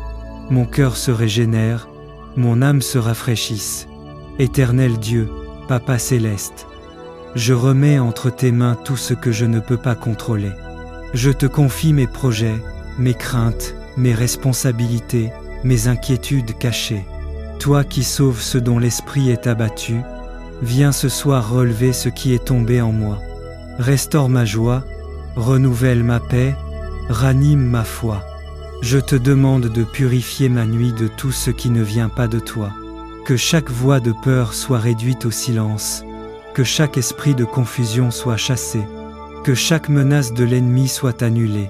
S1: mon cœur se régénère, mon âme se rafraîchisse. Éternel Dieu, Papa céleste, je remets entre tes mains tout ce que je ne peux pas contrôler. Je te confie mes projets, mes craintes, mes responsabilités, mes inquiétudes cachées. Toi qui sauves ce dont l'esprit est abattu, viens ce soir relever ce qui est tombé en moi. Restaure ma joie, renouvelle ma paix, ranime ma foi. Je te demande de purifier ma nuit de tout ce qui ne vient pas de toi. Que chaque voix de peur soit réduite au silence, que chaque esprit de confusion soit chassé, que chaque menace de l'ennemi soit annulée.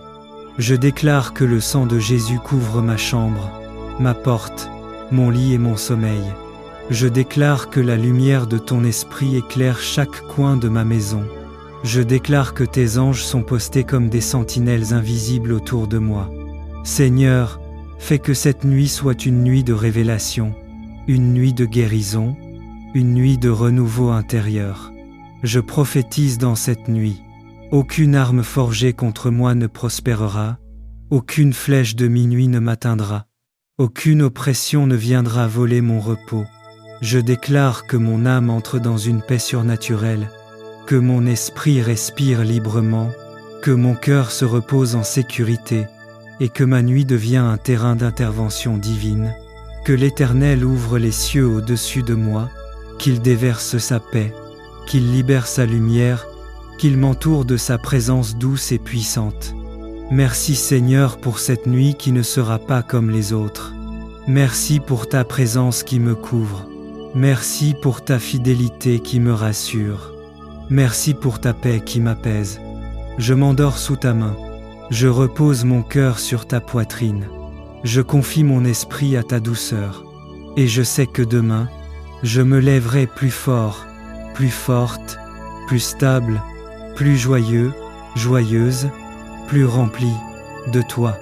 S1: Je déclare que le sang de Jésus couvre ma chambre, ma porte, mon lit et mon sommeil. Je déclare que la lumière de ton esprit éclaire chaque coin de ma maison. Je déclare que tes anges sont postés comme des sentinelles invisibles autour de moi. Seigneur, fais que cette nuit soit une nuit de révélation, une nuit de guérison, une nuit de renouveau intérieur. Je prophétise dans cette nuit. Aucune arme forgée contre moi ne prospérera, aucune flèche de minuit ne m'atteindra, aucune oppression ne viendra voler mon repos. Je déclare que mon âme entre dans une paix surnaturelle, que mon esprit respire librement, que mon cœur se repose en sécurité et que ma nuit devient un terrain d'intervention divine, que l'Éternel ouvre les cieux au-dessus de moi, qu'il déverse sa paix, qu'il libère sa lumière, qu'il m'entoure de sa présence douce et puissante. Merci Seigneur pour cette nuit qui ne sera pas comme les autres. Merci pour ta présence qui me couvre. Merci pour ta fidélité qui me rassure. Merci pour ta paix qui m'apaise. Je m'endors sous ta main. Je repose mon cœur sur ta poitrine. Je confie mon esprit à ta douceur. Et je sais que demain, je me lèverai plus fort, plus forte, plus stable, plus joyeux, joyeuse, plus rempli de toi.